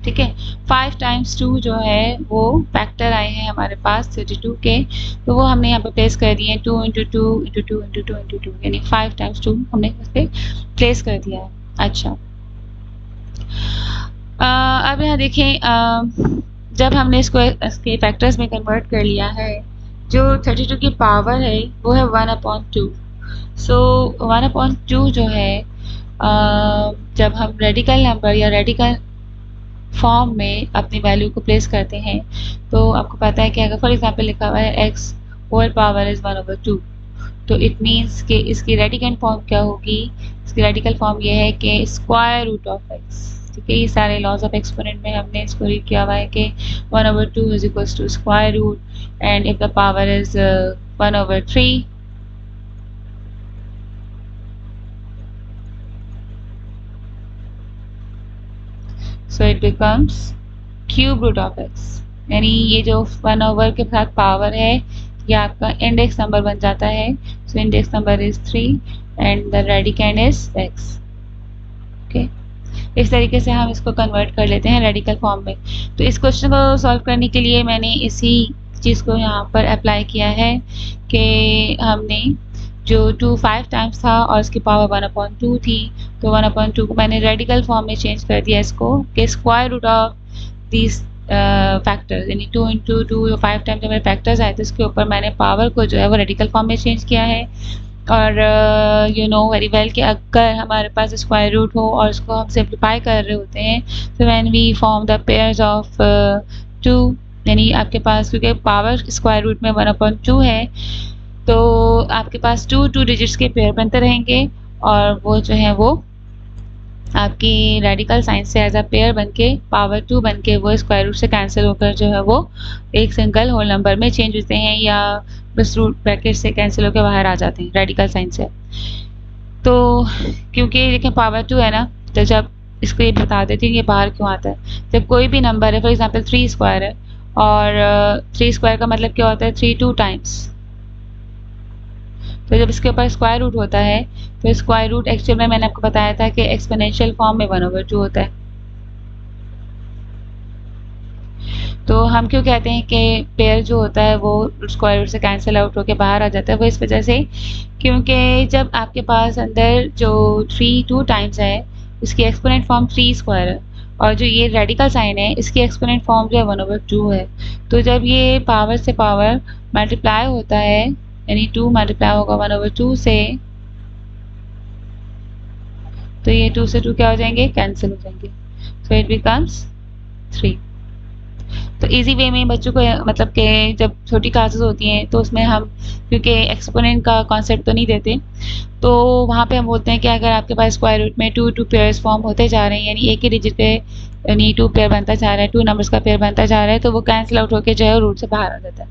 ठीक है, 5 टाइम्स 2 जो है वो फैक्टर आए हैं हमारे पास 32 के, तो वो हमने यहाँ पे प्लेस कर दिए हैं 2 इंटू 2 इंटू 2 इंटू 2 इंटू 2, यानी 5 टाइम्स 2 हमने उस पर प्लेस कर दिया है। अच्छा, अब यहाँ देखें, जब हमने इसको इसके फैक्टर्स में कन्वर्ट कर लिया है, जो 32 की पावर है वो है 1/2। सो 1/2 जो है जब हम रेडिकल नंबर या रेडिकल फॉर्म में अपनी वैल्यू को प्लेस करते हैं तो आपको पता है कि अगर फॉर एग्जांपल लिखा हुआ है x होल पावर इज 1/2, तो इट मीन्स कि इसकी रेडिकल फॉर्म क्या होगी, इसकी रेडिकल फॉर्म ये है कि स्क्वायर रूट ऑफ x। ठीक है, ये सारे लॉज ऑफ एक्सपोनेंट में हमने इसको रीड किया हुआ है कि 1/2 is equals to square root, and if the power is 1/3 so it becomes cube root of x, यानी ये जो 1/, के साथ पावर है ये आपका इंडेक्स नंबर बन जाता है। So index number is 3 and the radicand is x। Okay, इस तरीके से हम इसको कन्वर्ट कर लेते हैं रेडिकल फॉर्म में। तो इस क्वेश्चन को सॉल्व करने के लिए मैंने इसी चीज़ को यहाँ पर अप्लाई किया है कि हमने जो 2 5 टाइम्स था और इसकी पावर 1/2 थी, तो 1/2 को मैंने रेडिकल फॉर्म में चेंज कर दिया इसको कि square root of these factors, यानी 2 इंटू 2 5 टाइम जब मेरे फैक्टर्स आए तो इसके ऊपर मैंने पावर को जो है वो रेडिकल फॉर्म में चेंज किया है। और यू नो वेरी वेल कि अगर हमारे पास स्क्वायर रूट हो और उसको हम सिंप्लीफाई कर रहे होते हैं तो when we form the pairs of 2, यानी आपके पास क्योंकि पावर स्क्वायर रूट में 1/2 है तो आपके पास 2 डिजिट्स के पेयर बनते रहेंगे और वो जो है वो आपकी रेडिकल साइन से एज अ पेयर बनके पावर 2 बनके वो स्क्वायर रूट से कैंसिल होकर जो है वो एक सिंगल होल नंबर में चेंज होते हैं या बस रूट ब्रैकेट से कैंसिल होकर बाहर आ जाते हैं रेडिकल साइन से। तो क्योंकि देखिए पावर 2 है ना, तो जब इसको ये बता देती हूँ ये बाहर क्यों आता है। जब कोई भी नंबर है, फॉर एग्जाम्पल 3 स्क्वायर है और 3 स्क्वायर का मतलब क्या होता है 3 2 टाइम्स, तो जब इसके ऊपर स्क्वायर रूट होता है तो स्क्वायर रूट एक्चुअल में मैंने आपको बताया था कि एक्सपोनेंशियल फॉर्म में 1/2 होता है। तो हम क्यों कहते हैं कि पेयर जो होता है वो स्क्वायर रूट से कैंसिल आउट होकर बाहर आ जाता है, वो इस वजह से क्योंकि जब आपके पास अंदर जो 3 2 टाइम्स है इसकी एक्सपोनेंट फॉर्म 3 स्क्वायर है और जो ये रेडिकल साइन है इसकी एक्सपोनेंट फॉर्म जो है 1/2 है। तो जब ये पावर से पावर मल्टीप्लाई होता है यानी 2 मल्टीप्लाई होगा 1/2 से, तो ये 2 से 2 क्या हो जाएंगे कैंसिल हो जाएंगे, सो इट बिकम्स 3। तो इजी वे में बच्चों को मतलब कि जब छोटी क्लासेस होती हैं तो उसमें हम क्योंकि एक्सपोनेंट का कॉन्सेप्ट तो नहीं देते, तो वहाँ पे हम बोलते हैं कि अगर आपके पास स्क्वायर रूट में टू पेयर्स फॉर्म होते जा रहे हैं, यानी एक ही डिजिट पे यानी टू पेयर बनता जा रहा है, टू नंबर्स का पेयर बनता जा रहा है, तो वो कैंसिल आउट होकर जो है रूट से बाहर आ जाता है।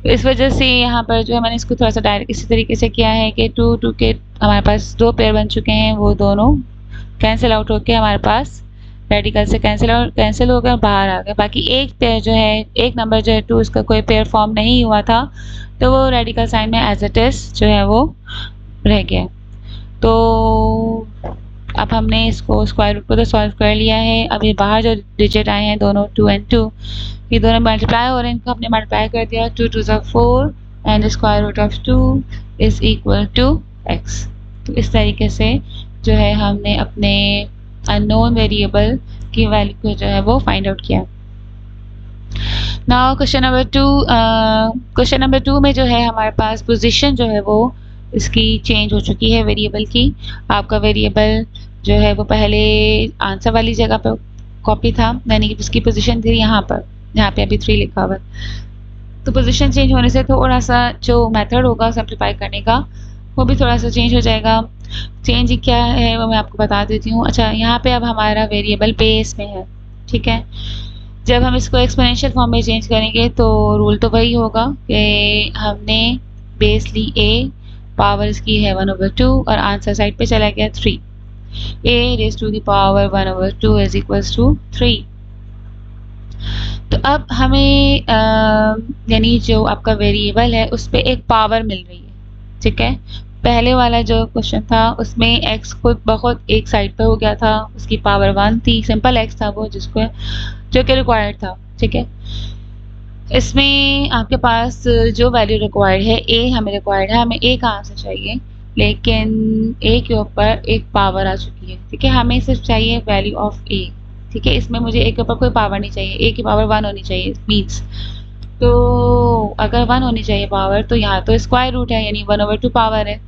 तो इस वजह से यहाँ पर जो है मैंने इसको थोड़ा सा डायरेक्ट इसी तरीके से किया है कि टू के हमारे पास दो पेयर बन चुके हैं, वो दोनों कैंसिल आउट होकर हमारे पास रेडिकल से कैंसिल होकर बाहर आ गए। बाकी एक पेयर जो है, एक नंबर जो है टू, उसका कोई पेयर फॉर्म नहीं हुआ था, तो वो रेडिकल साइन में एज इट इज जो है वो रह गया। तो अब हमने इसको स्क्वायर रूट को तो सॉल्व कर लिया है। अब ये बाहर जो डिजिट आए हैं दोनों 2 और 2, ये दोनों मल्टीप्लाई हो रहे हैं, इनको हमने मल्टीप्लाई कर दिया। 2 2 4 and square root of 2 is equal to x। तो इस तरीके से जो है हमने अपने अननोन वेरिएबल की वैल्यू को जो है वो फाइंड आउट किया। नाउ क्वेश्चन नंबर 2 में जो है हमारे पास पोजीशन जो है वो इसकी चेंज हो चुकी है वेरिएबल की। आपका वेरिएबल जो है वो पहले आंसर वाली जगह पर कॉपी था, यानी कि उसकी पोजीशन थी यहाँ पर, यहाँ पे अभी 3 लिखा हुआ है। तो पोजीशन चेंज होने से थोड़ा सा जो मेथड होगा सिंप्लीफाई करने का वो भी थोड़ा सा चेंज हो जाएगा। चेंज क्या है वो मैं आपको बता देती हूँ। अच्छा, यहाँ पे अब हमारा वेरिएबल बेस में है, ठीक है। जब हम इसको एक्सपोनेंशियल फॉर्म में चेंज करेंगे तो रूल तो वही होगा कि हमने बेस ली a, पावर इसकी है 1/2 और आंसर साइड पे चला गया 3। a raise to the power 1/2 is equals to 3। तो अब हमें यानी जो आपका वेरिएबल है उस पर एक पावर मिल रही है, ठीक है। पहले वाला जो क्वेश्चन था उसमें x खुद बहुत एक साइड पे हो गया था, उसकी पावर 1 थी, सिंपल x था वो जिसको जो कि रिक्वायर्ड था, ठीक है। इसमें आपके पास जो वैल्यू रिक्वायर्ड है a हमें रिक्वायर्ड है, हमें a कहाँ से चाहिए, लेकिन a के ऊपर एक पावर आ चुकी है, ठीक है। हमें सिर्फ चाहिए वैल्यू ऑफ a, ठीक है। इसमें मुझे a के ऊपर कोई पावर नहीं चाहिए, a की पावर 1 होनी चाहिए मीन्स। तो अगर 1 होनी चाहिए पावर, तो यहाँ तो स्क्वायर रूट है यानी 1/2 पावर है।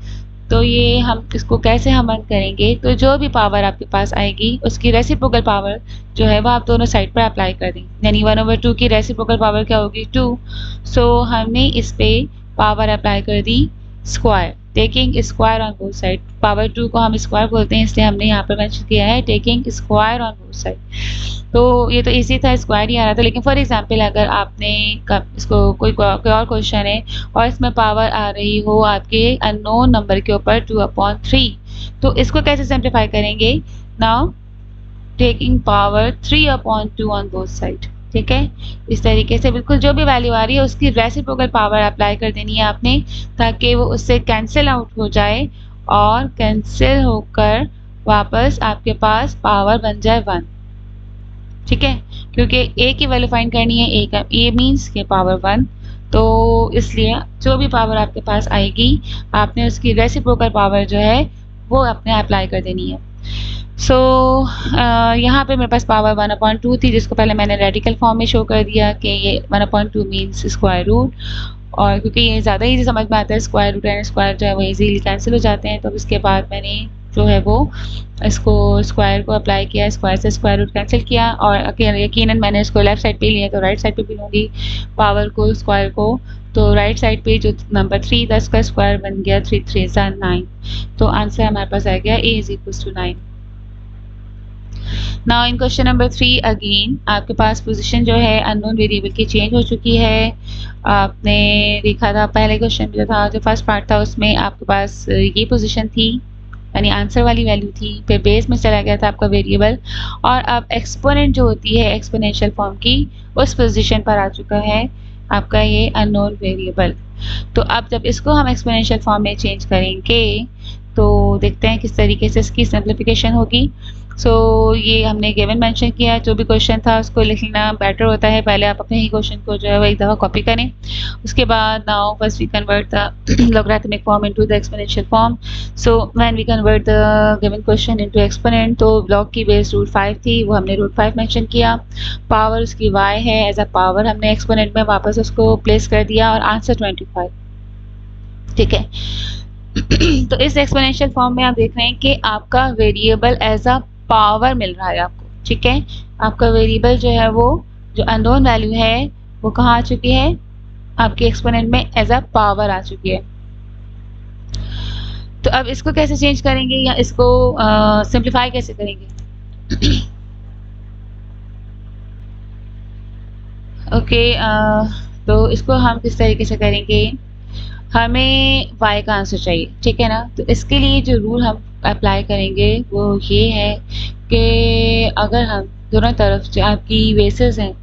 तो ये हम इसको कैसे हम बंद करेंगे, तो जो भी पावर आपके पास आएगी उसकी रेसिप्रोकल पावर जो है वो आप दोनों साइड पर अप्लाई कर देंगे, यानी 1/2 की रेसिप्रोकल पावर क्या होगी 2। सो हमने इस पे पावर अप्लाई कर दी square, taking square on both side. Power 2 को हम स्क्वायर बोलते हैं, इसलिए हमने यहाँ पर मेंशन किया है taking square on both side. तो ये तो इजी था, स्क्वायर ही आ रहा था। लेकिन फॉर एग्जांपल अगर आपने इसको कोई और क्वेश्चन है और इसमें पावर आ रही हो आपके अननोन नंबर के ऊपर 2/3, तो इसको कैसे सिंप्लीफाई करेंगे। Now taking power 3/2 on both side, ठीक है। इस तरीके से बिल्कुल जो भी वैल्यू आ रही है उसकी रेसिप्रोकल पावर अप्लाई कर देनी है आपने, ताकि वो उससे कैंसिल आउट हो जाए और कैंसिल होकर वापस आपके पास पावर बन जाए 1, ठीक है। क्योंकि a की वैल्यू फाइंड करनी है, a का a मीन्स के पावर 1, तो इसलिए जो भी पावर आपके पास आएगी आपने उसकी रेसिप्रोकल पावर जो है वो अपने अप्लाई कर देनी है। सो यहाँ पे मेरे पास पावर 1/2 थी, जिसको पहले मैंने रेडिकल फॉर्म में शो कर दिया कि ये 1/2 मीन्स स्क्वायर रूट, और क्योंकि ये ज़्यादा ईजी समझ में आता है, स्क्वायर रूट एंड स्क्वायर जो है वो ईजीली कैंसिल हो जाते हैं। तो इसके बाद मैंने जो है वो इसको स्क्वायर को अप्लाई किया, स्क्वायर से स्क्वायर रूट कैंसिल किया, और यकीनन मैंने इसको लेफ्ट साइड पे लिया तो राइट साइड पे भी लूँगी पावर को, स्क्वायर को। तो राइट साइड पे जो नंबर 3 था उसका स्क्वायर बन गया 3 3 9। तो आंसर हमारे पास आ गया a is equal to 9। Now in question number 3 again आपके पास पोजीशन जो है अननोन वेरिएबल की चेंज हो चुकी है। आपने देखा था पहले क्वेश्चन जो था, जो फर्स्ट पार्ट था, उसमें आपके पास ये पोजीशन थी यानी आंसर वाली वैल्यू थी, फिर बेस में चला गया था आपका वेरिएबल, और अब एक्सपोनेंट जो होती है एक्सपोनेंशियल फॉर्म की उस पोजीशन पर आ चुका है आपका ये अननोन वेरिएबल। तो अब जब इसको हम एक्सपोनेंशियल फॉर्म में चेंज करेंगे तो देखते हैं किस तरीके से इसकी सिंप्लीफिकेशन होगी। सो ये हमने गिवन मेंशन किया, जो भी क्वेश्चन था उसको लिख लेना बेटर होता है। पहले आप अपने ही क्वेश्चन को जो है वो एक दफ़ा कॉपी करें, उसके बाद now first we convert the logarithmic form into the exponential form. So when we convert the given question into exponent, तो लॉग की बेस √5 थी, वो हमने √5 मेंशन किया। पावर उसकी y है, एज अ पावर हमने एक्सपोनेंट में वापस उसको प्लेस कर दिया, और आंसर 25, ठीक है। तो इस एक्सपोनेंशियल फॉर्म में आप देख रहे हैं कि आपका वेरिएबल एज अ पावर मिल रहा है आपको, ठीक है। आपका वेरिएबल जो है वो जो अननोन वैल्यू है वो कहाँ आ चुकी है, आपके एक्सपोनेंट में एज अ पावर आ चुकी है। तो अब इसको कैसे चेंज करेंगे या इसको सिंप्लीफाई कैसे करेंगे? ओके, तो इसको हम किस तरीके से करेंगे, हमें y का आंसर चाहिए, ठीक है ना। तो इसके लिए जो रूल हम अप्लाई करेंगे वो ये है कि अगर हम दोनों तरफ जो आपकी बेसिस हैं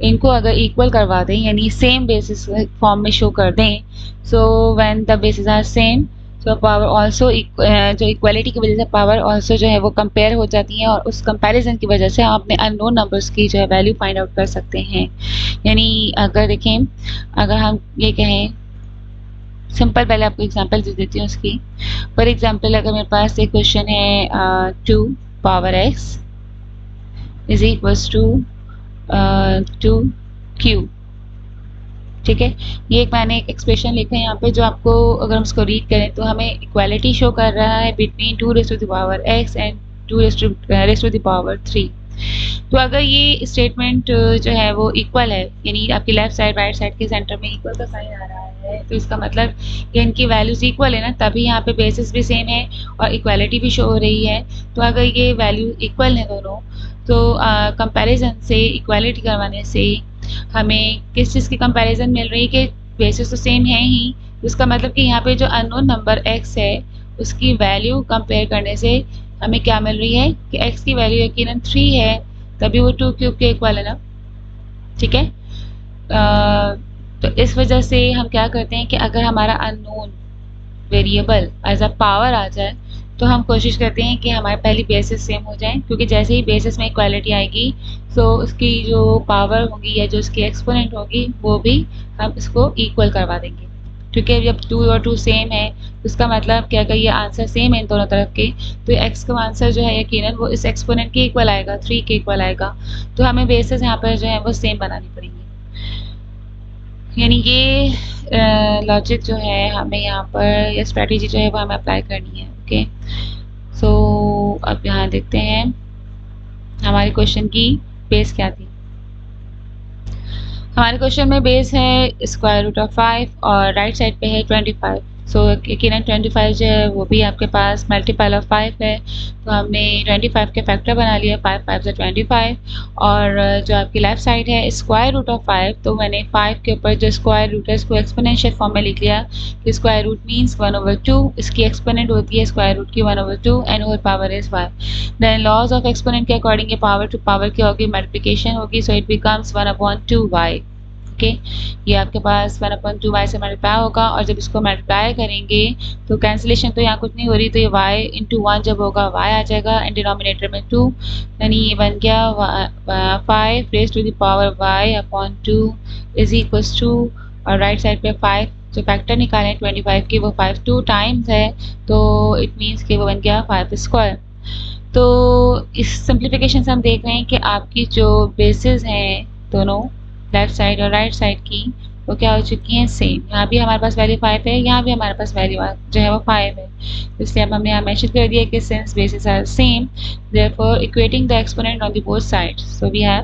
इनको अगर इक्वल करवा दें, यानी सेम बेसिस फॉर्म में शो कर दें, so when the basis are same, so power also जो इक्वलिटी की वजह से पावर ऑल्सो जो है वो कंपेयर हो जाती है, और उस कंपैरिजन की वजह से हम अपने अननोन नंबर्स की जो है वैल्यू फाइंड आउट कर सकते हैं। यानी अगर देखें, अगर हम ये कहें सिंपल, पहले आपको एग्जांपल दे देती हूँ उसकी। फॉर एग्जांपल अगर मेरे पास एक क्वेश्चन है 2 power x is equals to 2 cube, ठीक है। ये एक मैंने एक एक्सप्रेशन लिखा है यहाँ पे, जो आपको अगर हम इसको रीड करें तो हमें इक्वालिटी शो कर रहा है between 2 raise to the power x and 2 raise to the power 3। तो अगर ये स्टेटमेंट जो है वो इक्वल है, यानी आपकी लेफ्ट साइड राइट साइड के सेंटर में इक्वल का साइन आ रहा है, तो इसका मतलब कि इनकी वैल्यूज इक्वल है ना, तभी यहाँ पे बेसिस भी सेम है और इक्वालिटी भी शो हो रही है। तो अगर ये वैल्यू इक्वल है दोनों, तो कंपैरिजन से, इक्वालिटी करवाने से हमें किस चीज़ की कंपैरिजन मिल रही है कि बेसिस तो सेम है ही, इसका मतलब कि यहाँ पे जो अननोन नंबर x है उसकी वैल्यू कंपेयर करने से हमें क्या मिल रही है कि x की वैल्यू यकीनन 3 है, तभी वो 2 क्यूब के इक्वल है ना, ठीक है। तो इस वजह से हम क्या करते हैं कि अगर हमारा unknown variable as a power आ जाए तो हम कोशिश करते हैं कि हमारे पहली बेसिस सेम हो जाए, क्योंकि जैसे ही बेसिस में इक्वालिटी आएगी तो उसकी जो पावर होगी या जो उसकी एक्सपोनेंट होगी वो भी हम इसको इक्वल करवा देंगे, क्योंकि जब 2 और 2 सेम है तो इसका मतलब क्या, अगर ये आंसर सेम है इन दोनों तरफ के, तो x का आंसर जो है यकीनन वो इस एक्सपोनेंट के इक्वल आएगा, 3 के इक्वल आएगा। तो हमें बेसिस यहाँ पर जो है वो सेम बनानी पड़ेगी। यानी ये लॉजिक जो है हमें यहाँ पर, ये स्ट्रेटेजी जो है वो हमें अप्लाई करनी है। ओके, सो अब यहाँ देखते हैं हमारे क्वेश्चन की बेस क्या थी। हमारे क्वेश्चन में बेस है स्क्वायर रूट ऑफ 5 और राइट साइड पे है 25। सो यकीनन 25 जो है वो भी आपके पास मल्टीपल ऑफ 5 है, तो हमने 25 के फैक्टर बना लिया, 5 5 से 25। और जो आपकी लेफ्ट साइड है स्क्वायर रूट ऑफ 5, तो मैंने 5 के ऊपर जो स्क्वायर रूट है इसको एक्सपोनेंशियल फॉर्म में लिख लिया कि स्क्वायर रूट मीन्स 1/2, इसकी एक्सपोनेंट होती है स्क्वायर रूट की 1/2 and whole power is 5। Then laws of exponent के अकॉर्डिंग ये पावर टू पावर की होगी, मल्टीप्लिकेशन होगी, सो इट बिकम्स 1/2y। ओके, ये आपके पास 1/2y से मल्टीप्लाई होगा, और जब इसको मल्टीप्लाई करेंगे तो कैंसिलेशन तो यहाँ कुछ नहीं हो रही, तो ये y इंटू 1 जब होगा y आ जाएगा एंड डिनोमिनेटर में 2, यानी ये बन गया 5 raise to the power y upon 2 is equals to, और राइट साइड पे 5 जो फैक्टर निकालें 25 की वो 5 2 टाइम्स है, तो इट मीन्स कि वो बन गया 5 स्क्वायर। तो इस सिंप्लीफिकेशन से हम देख रहे हैं कि आपकी जो बेसिस हैं दोनों लेफ्ट साइड और राइट साइड की वो क्या हो चुकी हैं, सेम। यहाँ भी हमारे पास वैल्यू 5 है, यहाँ भी हमारे पास वैल्यू जो है वो 5 है, इसलिए अब हमने यहाँ मेंशन कर दिया कि since basis are same therefore equating the exponent on the both sides, so we have,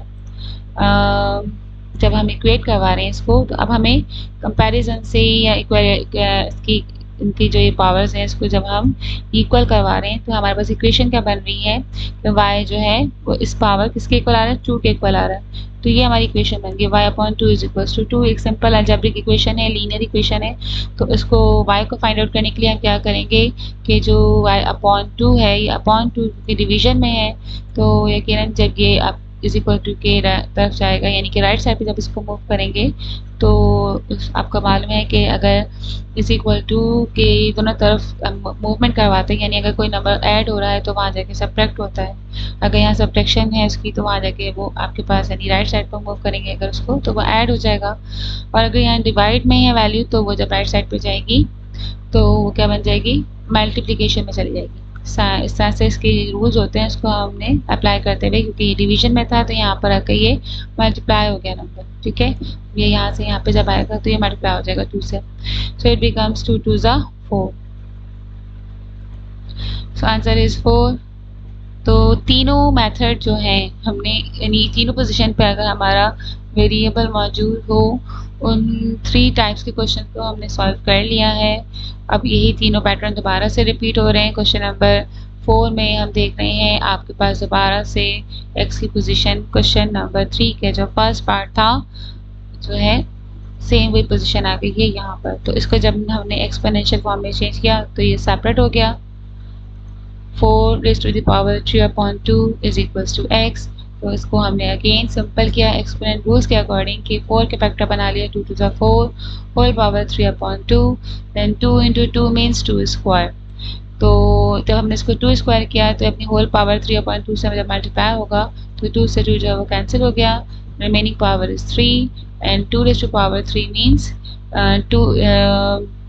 जब हम इक्वेट करवा रहे हैं इसको, तो अब हमें कंपैरिजन से या इसकी इनकी जो ये पावर्स हैं इसको जब हम इक्वल करवा रहे हैं तो हमारे पास इक्वेशन क्या बन रही है, तो y जो है वो इस पावर किसके इक्वल आ रहा है, 2 के इक्वल आ रहा है। तो ये हमारी इक्वेशन बन गई y/2 इज इक्वल्स टू 2। एक सिंपल अलजेब्रिक इक्वेशन है, लीनियर इक्वेशन है। तो इसको y को फाइंड आउट करने के लिए हम क्या करेंगे कि जो y/2 है ये अपॉन 2 के डिवीजन में है, तो यकीनन जब ये आप इज इक्वल टू के तरफ जाएगा, यानी कि राइट साइड पे जब इसको मूव करेंगे तो आपको मालूम है कि अगर इज इक्वल टू के दोनों तरफ मूवमेंट करवाते हैं, यानी अगर कोई नंबर ऐड हो रहा है तो वहाँ जाके सब्ट्रैक्ट होता है, अगर यहाँ सब्ट्रैक्शन है उसकी तो वहाँ जाके वो आपके पास, यानी राइट साइड पर मूव करेंगे अगर उसको तो वो ऐड हो जाएगा, और अगर यहाँ डिवाइड में है वैल्यू तो वो जब राइट साइड पर जाएगी तो वो क्या बन जाएगी, मल्टीप्लिकेशन में चली जाएगी। इस तरह से इसके रूल्स होते हैं, इसको हमने अप्लाई करते हुए, क्योंकि ये डिवीजन में था तो यहाँ पर आकर ये मल्टीप्लाई हो गया नंबर, ठीक है। ये यहाँ से यहाँ पे जब आएगा तो ये मल्टीप्लाई हो जाएगा 2 से, सो इट बिकम्स 2 2 ज़ा 4, सो आंसर इज 4। तो तीनों मेथड जो हैं हमने यानी तीनों पोजीशन पे अगर हमारा वेरिएबल मौजूद हो उन 3 टाइप्स के क्वेश्चन को हमने सॉल्व कर लिया है। अब यही तीनों पैटर्न दोबारा से रिपीट हो रहे हैं। क्वेश्चन नंबर 4 में हम देख रहे हैं आपके पास दोबारा से x की पोजीशन क्वेश्चन नंबर 3 के जो फर्स्ट पार्ट था जो है सेम वही पोजीशन आ गई है यहाँ पर। तो इसको जब हमने एक्सपोनेंशियल फॉर्म में चेंज किया तो ये सेपरेट हो गया। 4 raised to the power 3/2 is equals to x। तो इसको हमने अगेन सिंपल किया एक्सपोनेंट रूल्स के अकॉर्डिंग कि 4 के फैक्टर बना लिया 2 to the 4 whole power 3/2 then 2 into 2 means 2 square. तो जब हमने इसको 2 स्क्वायर किया तो अपनी होल पावर 3/2 से जब मल्टीप्लाई होगा तो 2 से 2 जो है वो कैंसिल हो गया। Remaining power is 3 and 2 raised to power 3 means 2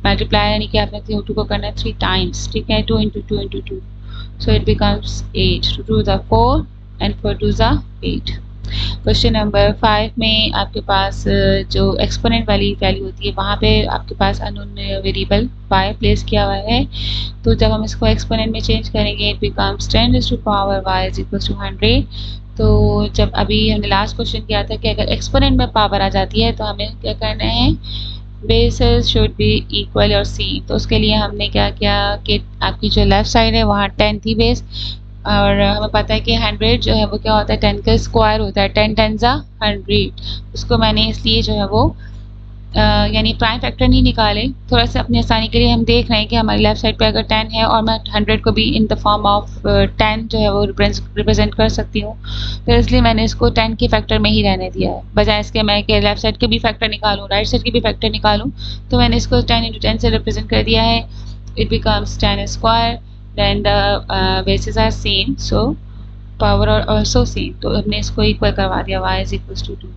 multiply यानी कि आपने 2 को करना है 3 टाइम्स, ठीक है, 2 into 2 into 2 so it becomes 8 to 2 the 4 and 4 2 the 8। Question number 5 में आपके पास जो एक्सपोनेंट वाली वैल्यू होती है वहाँ पे आपके पास अननोन वेरिएबल y प्लेस किया हुआ है। तो जब हम इसको एक्सपोनेंट में चेंज करेंगे it becomes 10 raised to power y is equals to 100। तो जब अभी हमने लास्ट क्वेश्चन किया था कि अगर एक्सपोनेंट में पावर आ जाती है तो हमें क्या करना है, बेसेस शुड बी इक्वल और सेम। तो उसके लिए हमने क्या किया कि आपकी जो लेफ्ट साइड है वहाँ 10 थी बेस और हमें पता है कि 100 जो है वो क्या होता है 10 का स्क्वायर होता है, 10 10 जा 100। उसको मैंने इसलिए जो है वो यानी प्राइम फैक्टर नहीं निकाले, थोड़ा सा अपनी आसानी के लिए हम देख रहे हैं कि हमारी लेफ्ट साइड पे अगर 10 है और मैं 100 को भी इन द फॉर्म ऑफ 10 जो है वो रिप्रेजेंट कर सकती हूँ। तो इसलिए मैंने इसको 10 के फैक्टर में ही रहने दिया है, बजाय इसके मैं कि लेफ्ट साइड के भी फैक्टर निकालूँ राइट साइड के भी फैक्टर निकालूँ। तो मैंने इसको 10 into 10 से रिप्रेजेंट कर दिया है। It becomes 10 square then the basis are same so power और ऑल्सो सेम। तो हमने इसको इक्वल करवा दिया y is equal to 2।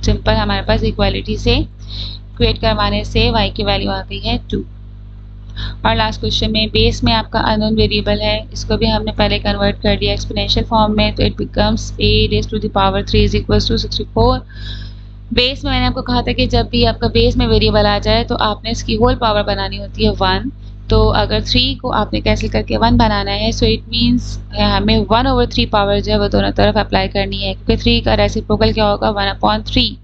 Simple हमारे पास इक्वालिटी से क्रिएट करवाने से y की वैल्यू आ गई है 2। और लास्ट क्वेश्चन में बेस में आपका अननोन वेरिएबल है, इसको भी हमने पहले कन्वर्ट कर दिया एक्सपोनेंशियल फॉर्म में। तो it becomes a raised to the power 3 is equals to 64। Base में मैंने आपको कहा था कि जब भी आपका बेस में वेरिएबल आ जाए तो आपने इसकी होल पावर बनानी होती है 1। तो अगर 3 को आपने कैंसिल करके 1 बनाना है सो इट मीन्स हमें 1/3 पावर जो है वो दोनों तरफ अप्लाई करनी है, क्योंकि 3 का रेसिप्रोकल क्या होगा 1/3।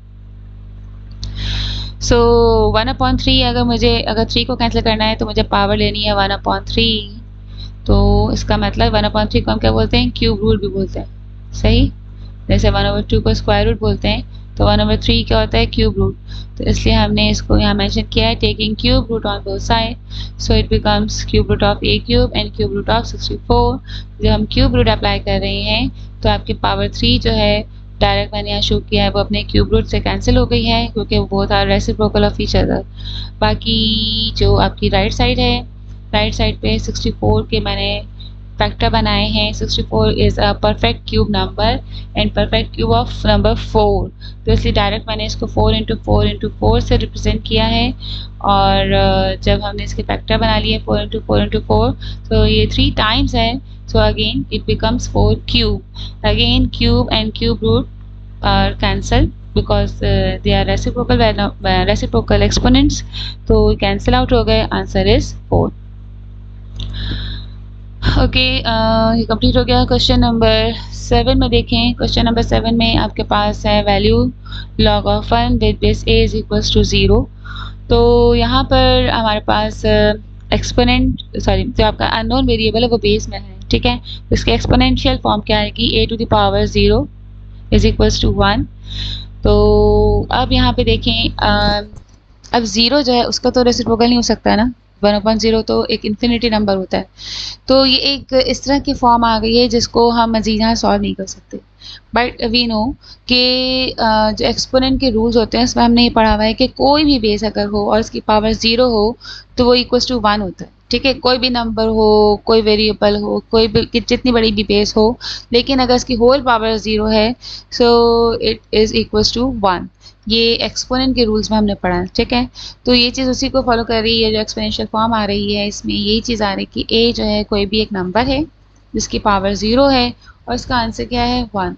सो 1/3 अगर 3 को कैंसिल करना है तो मुझे पावर लेनी है 1/3। तो इसका मतलब 1/3 को हम क्या बोलते हैं, क्यूब रूट भी बोलते हैं, सही। जैसे 1/2 को स्क्वायर रूट बोलते हैं तो 1/3 क्या होता है, क्यूब रूट। तो इसलिए हमने इसको यहाँ मेंशन किया है taking cube root on both side. So it becomes cube root of a cube and cube root of 64। जब हम क्यूब रूट अप्लाई कर रहे हैं तो आपकी पावर 3 जो है डायरेक्ट मैंने यहाँ शो किया है वो अपने क्यूब रूट से कैंसिल हो गई है, क्योंकि वो both are reciprocal of each other. बाकी जो आपकी राइट साइड है, राइट साइड पे 64 के मैंने फैक्टर बनाए हैं। 64 is a perfect cube number and perfect cube of number 4। तो इसलिए डायरेक्ट मैंने इसको 4 into 4 into 4 से रिप्रेजेंट किया है। और जब हमने इसके फैक्टर बना लिए 4 into 4 into 4 तो ये 3 टाइम्स है। So again it becomes 4 cube. Again cube and cube root are cancelled because they are reciprocal exponents. तो cancel out हो गए, answer is 4. ओके ये कंप्लीट हो गया। क्वेश्चन नंबर 7 में देखें। क्वेश्चन नंबर 7 में आपके पास है value log of 1 with base a is equals to 0। तो यहाँ पर हमारे पास एक्सपोनेंट जो आपका अननोन वेरिएबल है वो बेस में है, ठीक है। इसके एक्सपोनेंशियल फॉर्म क्या आएगी, a to the power 0 is equals to 1। तो अब यहाँ पे देखें अब 0 जो है उसका तो रेसिप्रोकल नहीं हो सकता है ना, 1/0 तो एक इन्फिनिटी नंबर होता है। तो ये एक इस तरह की फॉर्म आ गई है जिसको हम मज़ीद यहाँ सॉल्व नहीं कर सकते। बट वी नो कि जो एक्सपोनेंट के रूल्स होते हैं उसमें हमने ये पढ़ा हुआ है कि कोई भी बेस अगर हो और उसकी पावर 0 हो तो वो इक्वल्स टू 1 होता है, ठीक है। कोई भी नंबर हो, कोई वेरिएबल हो, कोई भी जितनी बड़ी भी बेस हो, लेकिन अगर इसकी होल पावर 0 है so it is equals to 1। ये एक्सपोनेंट के रूल्स में हमने पढ़ा है, ठीक है। तो ये चीज़ उसी को फॉलो कर रही है जो एक्सपोनेंशियल फॉर्म आ रही है। इसमें यही चीज़ आ रही है कि a जो है कोई भी एक नंबर है जिसकी पावर 0 है और इसका आंसर क्या है 1।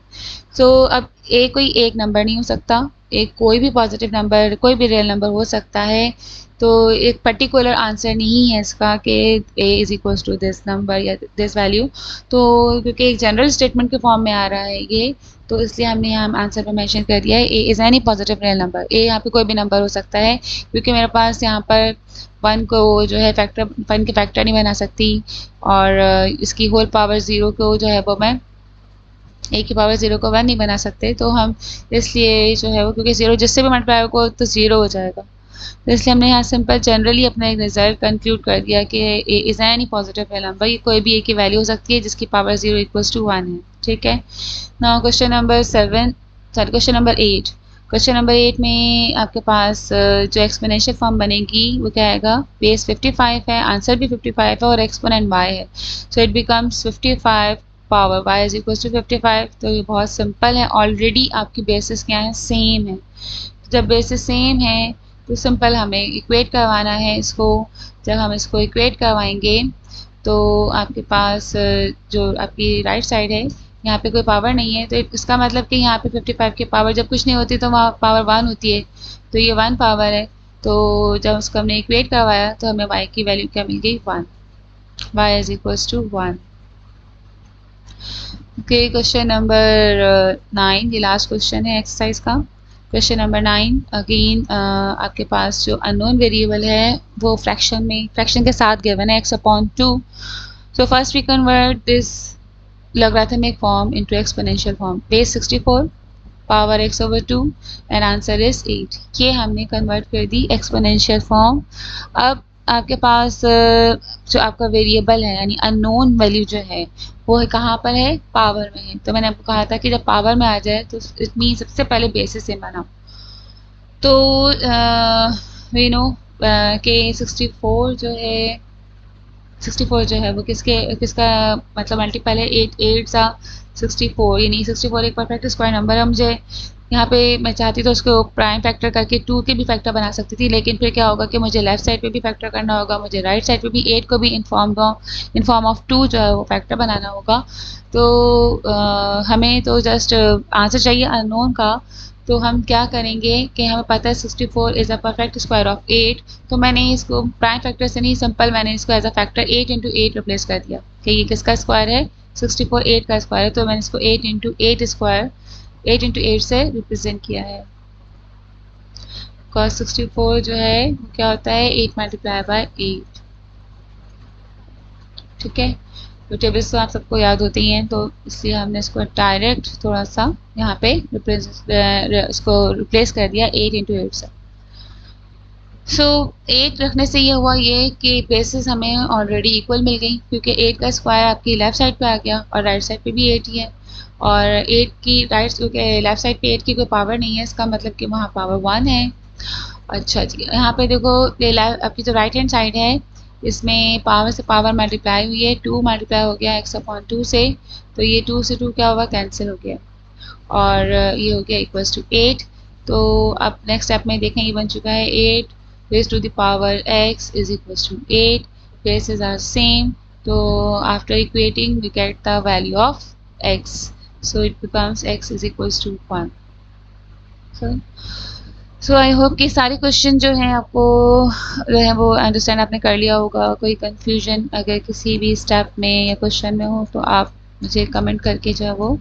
सो अब a कोई एक नंबर नहीं हो सकता, एक कोई भी पॉजिटिव नंबर, कोई भी रियल नंबर हो सकता है। तो एक पर्टिकुलर आंसर नहीं है इसका कि a is equal to this number या दिस वैल्यू। तो क्योंकि एक जनरल स्टेटमेंट के फॉर्म में आ रहा है ये, तो इसलिए हमने यहाँ आंसर पर मेंशन कर दिया है a is any positive real number. a यहाँ पे कोई भी नंबर हो सकता है, क्योंकि मेरे पास यहाँ पर 1 को जो है फैक्टर, 1 के फैक्टर नहीं बना सकती, और इसकी होल पावर 0 को जो है वो मैं a की पावर 0 को 1 नहीं बना सकते। तो हम इसलिए जो है वो, क्योंकि 0 जिससे भी मल्टीप्लाई होगा तो 0 हो जाएगा, तो इसलिए हमने यहाँ सिंपल जनरली अपना एक रिजल्ट कंक्लूड कर दिया कि a is any positive real number. ये कोई भी a की वैल्यू हो सकती है जिसकी पावर 0 इक्वल्स टू 1 है। ठीक है। Now question number 8। Question number 8 में आपके पास जो एक्सपोनेंशियल फॉर्म बनेगी वो क्या आएगा, बेस 55 है, आंसर भी 55 है और एक्सपोनेंट y है। So it becomes 55 power y is equal to 55। तो ये बहुत सिंपल है, ऑलरेडी आपकी बेसिस क्या है, सेम है। जब बेसिस सेम है तो सिंपल हमें इक्वेट करवाना है इसको। जब हम इसको इक्वेट करवाएंगे तो आपके पास जो आपकी राइट साइड है, यहाँ पे कोई पावर नहीं है, तो इसका मतलब कि यहाँ पे 55 की पावर जब कुछ नहीं होती तो वहाँ पावर 1 होती है, तो ये 1 पावर है। तो जब उसको हमने इक्वेट करवाया तो हमें y की वैल्यू क्या मिल गई, 1। y is equals to 1। Okay, question number 9, ये लास्ट क्वेश्चन है एक्सरसाइज का। क्वेश्चन नंबर 9 अगेन आपके पास जो अननोन वेरिएबल है वो फ्रैक्शन के साथ गिवन है x/2। So first we convert this logarithmic form into exponential form, base 64 power x/2 and answer is 8। ये हमने कन्वर्ट कर दी एक्सपोनेंशियल फॉर्म। अब आपके पास जो आपका वेरिएबल है यानी अननोन वैल्यू जो है वो कहाँ पर है, पावर में है। तो मैंने आपको कहा था कि जब पावर में आ जाए तो इट मीन सबसे पहले बेसिस से बनाओ। तो वी नो के 64 जो है वो किसका मतलब मल्टीपल है, 8 सा 64, यानी 64 एक परफेक्ट स्क्वायर नंबर है। मुझे यहाँ पे मैं चाहती तो उसको प्राइम फैक्टर करके 2 के भी फैक्टर बना सकती थी, लेकिन फिर क्या होगा कि मुझे लेफ्ट साइड पे भी फैक्टर करना होगा, मुझे राइट साइड पे भी 8 को भी इन फॉर्म ऑफ 2 जो है वो फैक्टर बनाना होगा। तो हमें तो जस्ट आंसर चाहिए अननोन का। तो हम क्या करेंगे कि हमें पता है 64 is a perfect square of 8, तो मैंने इसको प्राइम फैक्टर से नहीं, सिंपल मैंने इसको as a factor 8 into 8 replace कर दिया कि ये किसका स्क्वायर है, 64 8 का स्क्वायर है। तो मैंने इसको 8 इंटू 8 स्क्वायर 8 इंटू 8 से रिप्रेजेंट किया है। cos 64 जो है वो क्या होता है, 8 मल्टीप्लाई बाय 8। ठीक है, तो टेबल्स तो आप सबको याद होती हैं, तो इसलिए हमने इसको डायरेक्ट थोड़ा सा यहाँ पे इसको रिप्लेस कर दिया 8 इंटू 8 से। सो 8 रखने से ये हुआ ये कि बेसिस हमें ऑलरेडी इक्वल मिल गई, क्योंकि 8 का स्क्वायर आपकी लेफ्ट साइड पे आ गया और राइट साइड पे भी 8 ही है, और 8 की क्योंकि लेफ्ट साइड पे 8 की कोई पावर नहीं है, इसका मतलब कि वहाँ पावर 1 है। अच्छा जी, यहाँ पे देखो आपकी जो राइट हैंड साइड है इसमें पावर से पावर मल्टीप्लाई हुई है, 2 मल्टीप्लाई हो गया x/2 से, तो ये 2 से 2 क्या हुआ, कैंसिल हो गया, और ये हो गया इक्वल्स टू 8। तो अब नेक्स्ट स्टेप में देखें, ये बन चुका है 8 raised to the power x is equals to 8, bases are same, so after equating we get the value of x, so it becomes x is equals to 1। So I hope कि सारे question जो हैं आपको जो है वो understand आपने कर लिया होगा। कोई कंफ्यूजन अगर किसी भी स्टेप में या क्वेश्चन में हो तो आप मुझे कमेंट करके जो है वो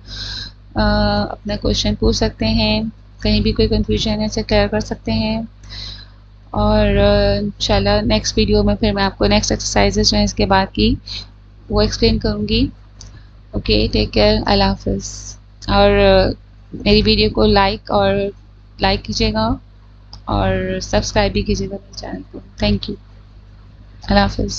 अपना क्वेश्चन पूछ सकते हैं, कहीं भी कोई कंफ्यूजन है उसे क्लियर कर सकते हैं। और इंशाल्लाह नेक्स्ट वीडियो में फिर मैं आपको नेक्स्ट एक्सरसाइजेज जो हैं इसके बाद की वो एक्सप्लेन करूँगी। ओके, टेक केयर, अल्लाह हाफिज़। और मेरी वीडियो को लाइक कीजिएगा और सब्सक्राइब भी कीजिएगा मेरे चैनल को। थैंक यू, अल्लाह हाफिज़।